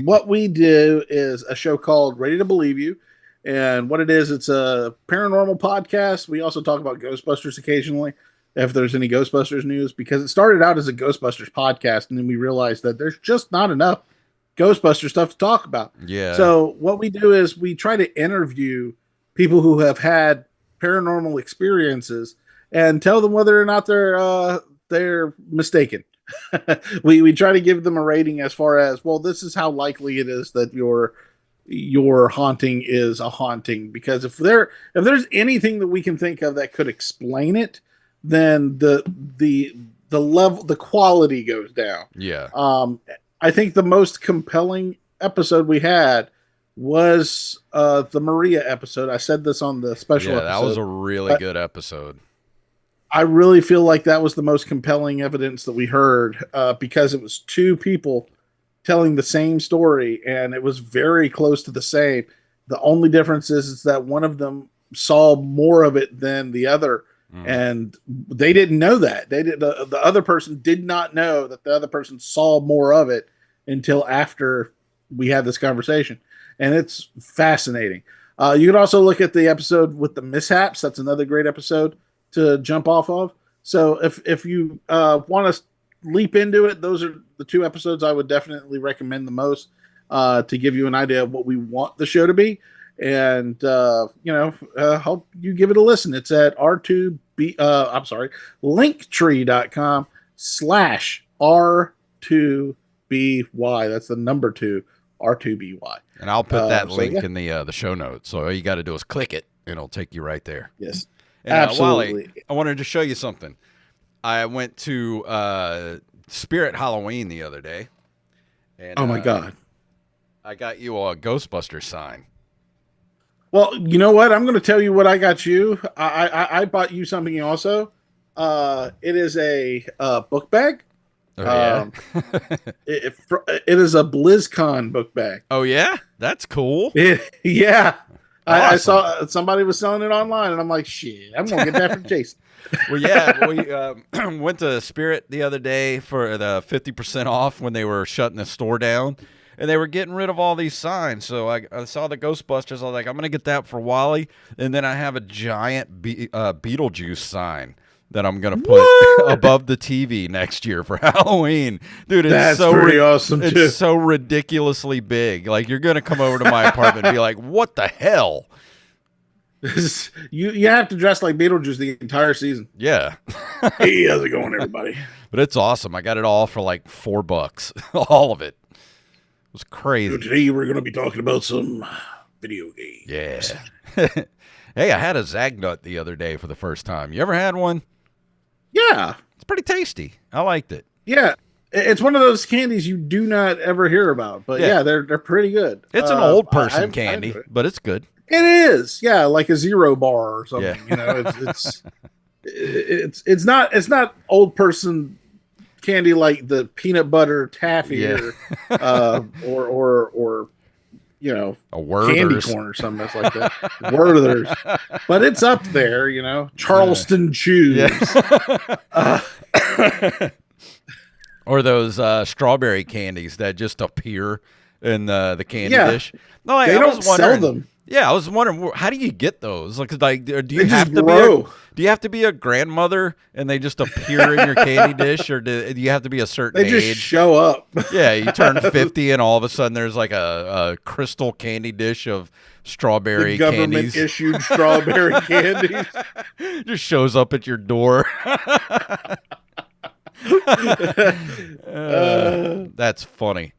what we do is a show called Ready to Believe You, and what it is, it's a paranormal podcast. We also talk about Ghostbusters occasionally, if there's any Ghostbusters news, because it started out as a Ghostbusters podcast, and then we realized that there's just not enough Ghostbuster stuff to talk about. Yeah. So what we do is we try to interview people who have had paranormal experiences and tell them whether or not they're mistaken. we try to give them a rating as far as, well, this is how likely it is that your haunting is a haunting, because if there's anything that we can think of that could explain it, then the level, the quality goes down. Yeah. I think the most compelling episode we had was the Maria episode. I said this on the special episode. That was a really good episode. I really feel like that was the most compelling evidence that we heard, because it was two people telling the same story, and it was very close to the same. The only difference is that one of them saw more of it than the other, and they didn't know that. The other person did not know that the other person saw more of it until after we had this conversation, and it's fascinating. You can also look at the episode with the mishaps. That's another great episode to jump off of. So if you want to leap into it, those are the two episodes I would definitely recommend the most, to give you an idea of what we want the show to be. And hope you give it a listen. It's at linktree.com/ R2BY. That's the number 2, R2BY. And I'll put that So, link yeah. in the show notes. So all you got to do is click it, and it'll take you right there. Yes, And absolutely. Wally, I wanted to show you something. I went to Spirit Halloween the other day. And, Oh my God. I got you a Ghostbusters sign. Well, you know what? I'm going to tell you what I got you. I bought you something also. It is a book bag. Oh, yeah? It is a BlizzCon book bag. Oh, yeah? That's cool. Yeah. I Awesome. saw somebody was selling it online, and I'm like, shit, I'm going to get that from Jason. Well, yeah, we went to Spirit the other day for the 50% off when they were shutting the store down. And they were getting rid of all these signs. So I saw the Ghostbusters. I was like, I'm going to get that for Wally. And then I have a giant Beetlejuice sign that I'm going to put above the TV next year for Halloween. Dude, it's That's so pretty awesome, too. It's so ridiculously big. Like, you're going to come over to my apartment and be like, what the hell? You have to dress like Beetlejuice the entire season. Yeah. Hey, how's it going, everybody? But it's awesome. I got it all for like $4. All of it. It was crazy. So today we're going to be talking about some video games. Yeah. Hey, I had a Zagnut the other day for the first time. You ever had one? Yeah. It's pretty tasty. I liked it. Yeah. It's one of those candies you do not ever hear about, but yeah, they're pretty good. It's an old person candy, but it's good. It is, yeah, like a Zero bar or something. Yeah. You know, it's not old person candy like the peanut butter taffy or you know, a Werther's. candy corn or something that's like that. Werther's, but it's up there. You know, Charleston Chews. Yeah. Or those strawberry candies that just appear in the candy dish. No, they don't sell them. Yeah, I was wondering, how do you get those? Like, do you They have just to grow. do you have to be a grandmother and they just appear in your candy dish, or do you have to be a certain They just age? show up. Yeah, you turn 50 and all of a sudden there's like a crystal candy dish of strawberry The government candies. issued strawberry candies. Just shows up at your door. That's funny.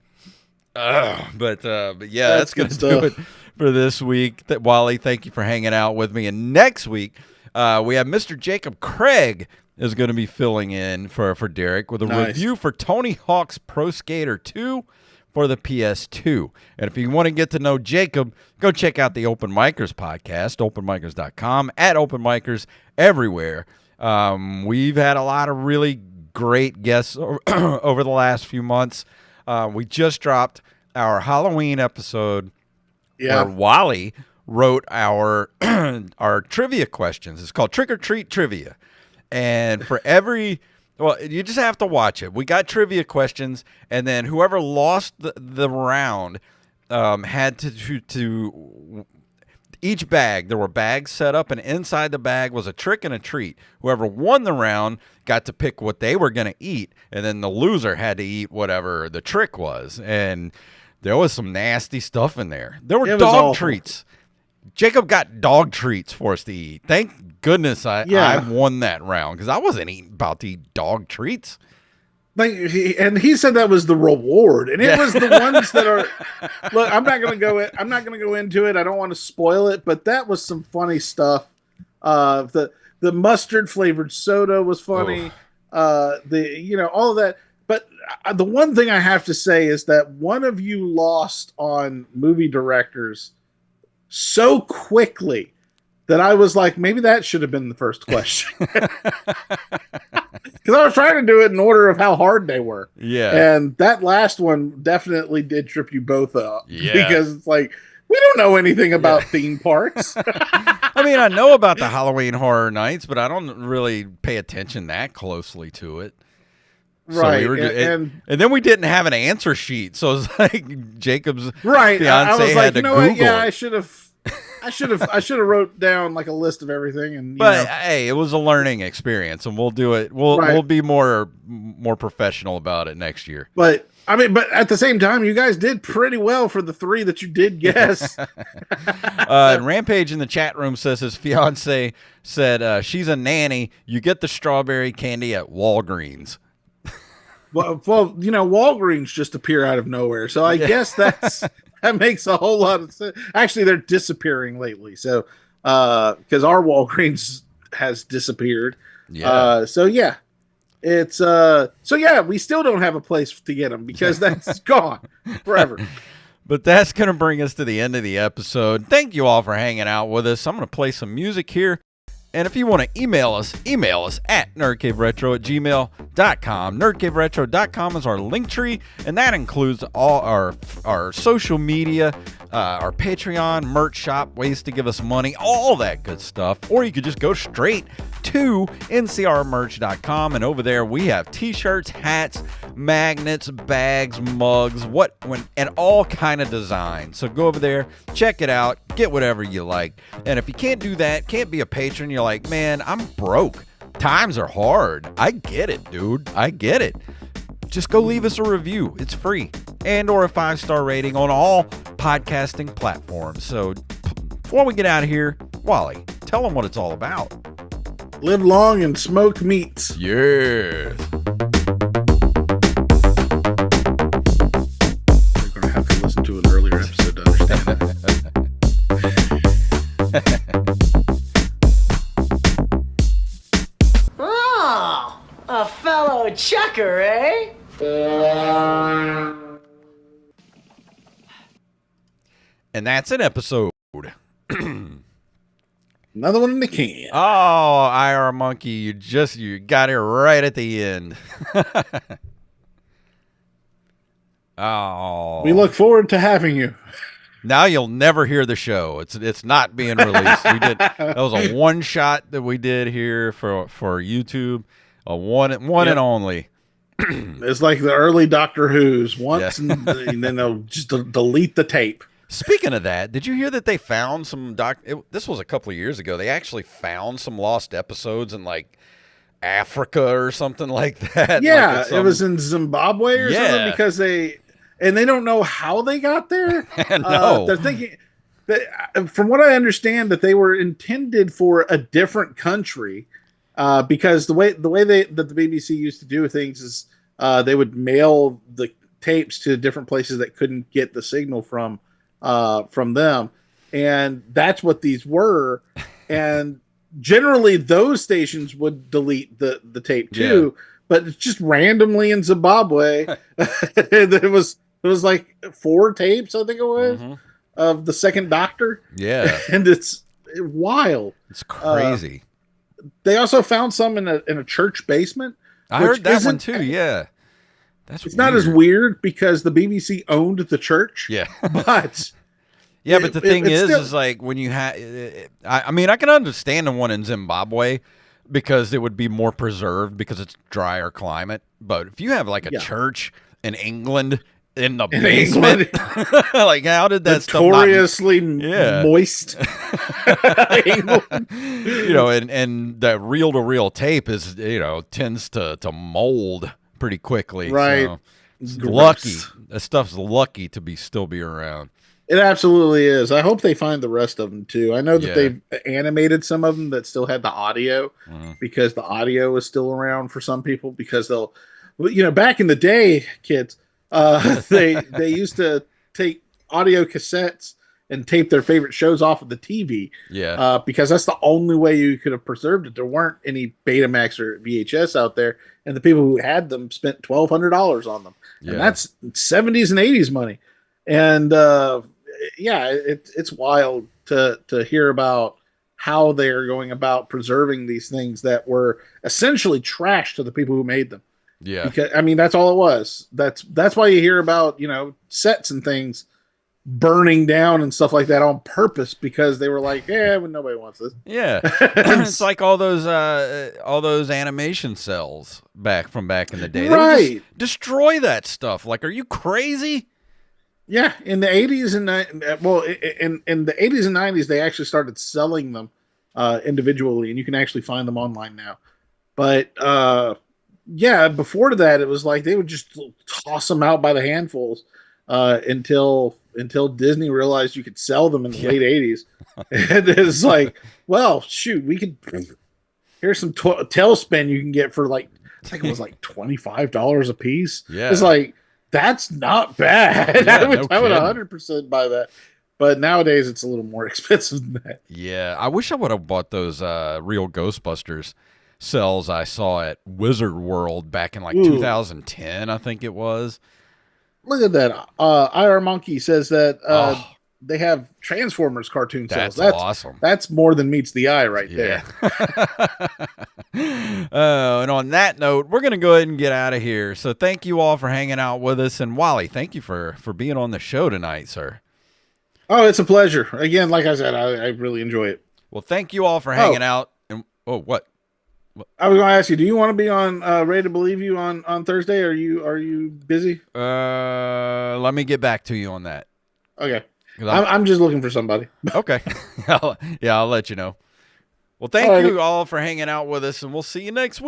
But yeah, that's gonna do it for this week. Wally, thank you for hanging out with me. And next week, we have Mr. Jacob Craig is going to be filling in for Derek with a review for Tony Hawk's Pro Skater 2 for the PS2. And if you want to get to know Jacob, go check out the Open Micers podcast, openmicers.com, at Open Micers everywhere. We've had a lot of really great guests over the last few months. We just dropped our Halloween episode where Wally wrote our our trivia questions. It's called Trick or Treat Trivia. And for you just have to watch it. We got trivia questions, and then whoever lost the round had to each bag, there were bags set up, and inside the bag was a trick and a treat. Whoever won the round got to pick what they were going to eat, and then the loser had to eat whatever the trick was. And there was some nasty stuff in there. There were dog treats. Jacob got dog treats for us to eat. Thank goodness I won that round, because I wasn't about to eat dog treats. And he said that was the reward, and it was the ones that are. Look, I'm not going to go into it. I don't want to spoil it, but that was some funny stuff. The mustard flavored soda was funny. All of that. But the one thing I have to say is that one of you lost on movie directors so quickly that I was like, maybe that should have been the first question. Because I was trying to do it in order of how hard they were. Yeah. And that last one definitely did trip you both up. Yeah. Because it's like, we don't know anything about theme parks. I mean, I know about the Halloween Horror Nights, but I don't really pay attention that closely to it. Right. So and then we didn't have an answer sheet. So it's like Jacob's fiance I was like, had to Google what? Yeah, it. I should have wrote down like a list of everything, and hey, it was a learning experience, and we'll do it. We'll be more professional about it next year. But I mean, but at the same time, you guys did pretty well for the 3 that you did guess. Rampage in the chat room says his fiance said she's a nanny. You get the strawberry candy at Walgreens. Well, Walgreens just appear out of nowhere, so I Yeah. guess that makes a whole lot of sense. Actually, they're disappearing lately, so because our Walgreens has disappeared, Yeah. so yeah, it's so yeah, we still don't have a place to get them because that's gone forever. But that's going to bring us to the end of the episode. Thank you all for hanging out with us. I'm going to play some music here. And if you want to email us at nerdcaveretro@gmail.com. Nerdcaveretro.com is our link tree, and that includes all our social media, our Patreon, merch shop, ways to give us money, all that good stuff. Or you could just go straight to ncrmerch.com, and over there we have t-shirts, hats, magnets, bags, mugs, and all kind of designs. So go over there, check it out, get whatever you like. And if you can't do that, can't be a patron, you're like, man, I'm broke. Times are hard. I get it, dude. I get it. Just go leave us a review. It's free. And or a 5-star rating on all podcasting platforms. So before we get out of here, Wally, tell them what it's all about. Live long and smoke meats. Yes. You're going to have to listen to an earlier episode to understand that. Oh, a fellow chucker, eh? And that's an episode. Another one in the can. Oh, IR Monkey, you got it right at the end. Oh. We look forward to having you. Now you'll never hear the show. It's not being released. That was a one shot that we did here for YouTube. A one and only. It's like the early Doctor Who's once, and then they'll just delete the tape. Speaking of that, did you hear that they found some this was a couple of years ago. They actually found some lost episodes in like Africa or something like that. Yeah, it was in Zimbabwe or something because they don't know how they got there. No. They're thinking that, from what I understand, that they were intended for a different country because the way that the BBC used to do things is they would mail the tapes to different places that couldn't get the signal from them, and that's what these were. And generally, those stations would delete the tape too, but it's just randomly in Zimbabwe. It was like 4 tapes, I think it was, of the Second Doctor. Yeah, and it's wild. It's crazy. They also found some in a church basement. I heard that one too. Yeah. It's not as weird because the BBC owned the church. Yeah. But yeah, but the thing is like when you have, I mean, I can understand the one in Zimbabwe because it would be more preserved because it's drier climate. But if you have like a church in England in the basement, like how did that notoriously moist England? And that reel-to-reel tape is tends to mold pretty quickly, right? So it's lucky. That stuff's lucky to still be around. It absolutely is. I hope they find the rest of them too. I know that they've animated some of them that still had the audio because the audio is still around for some people because they'll, back in the day, kids, they used to take audio cassettes and tape their favorite shows off of the TV. Yeah. Because that's the only way you could have preserved it. There weren't any Betamax or VHS out there, and the people who had them spent $1,200 on them. Yeah. And that's 70s and 80s money. And it's wild to hear about how they're going about preserving these things that were essentially trash to the people who made them. Yeah. Because I mean that's all it was. That's why you hear about, sets and things burning down and stuff like that on purpose because they were like, well, nobody wants this. Yeah. It's like all those animation cells back in the day. Right. They would just destroy that stuff. Like, are you crazy? Yeah, in the 80s and in the 80s and 90s they actually started selling them individually, and you can actually find them online now. But before that it was like they would just toss them out by the handfuls until Disney realized you could sell them in the late 80s. And it's like, well, shoot, we could here's some tailspin you can get for like I think it was like $25 a piece. Yeah. It's like, that's not bad. Yeah, I would no 100% buy that. But nowadays it's a little more expensive than that. Yeah, I wish I would have bought those real Ghostbusters cells I saw at Wizard World back in like Ooh. 2010, I think it was. Look at that. IR Monkey says that Oh, they have Transformers cartoon cells. that's awesome. That's more than meets the eye right Yeah. there. And on that note, we're going to go ahead and get out of here. So thank you all for hanging out with us. And Wally, thank you for being on the show tonight, sir. Oh, it's a pleasure. Again, like I said, I really enjoy it. Well, thank you all for hanging out. And what? I was going to ask you, do you want to be on Ready to Believe You on Thursday? Are you busy? Let me get back to you on that. Okay. I'm just looking for somebody. Okay. I'll let you know. Well, thank you all for hanging out with us, and we'll see you next week.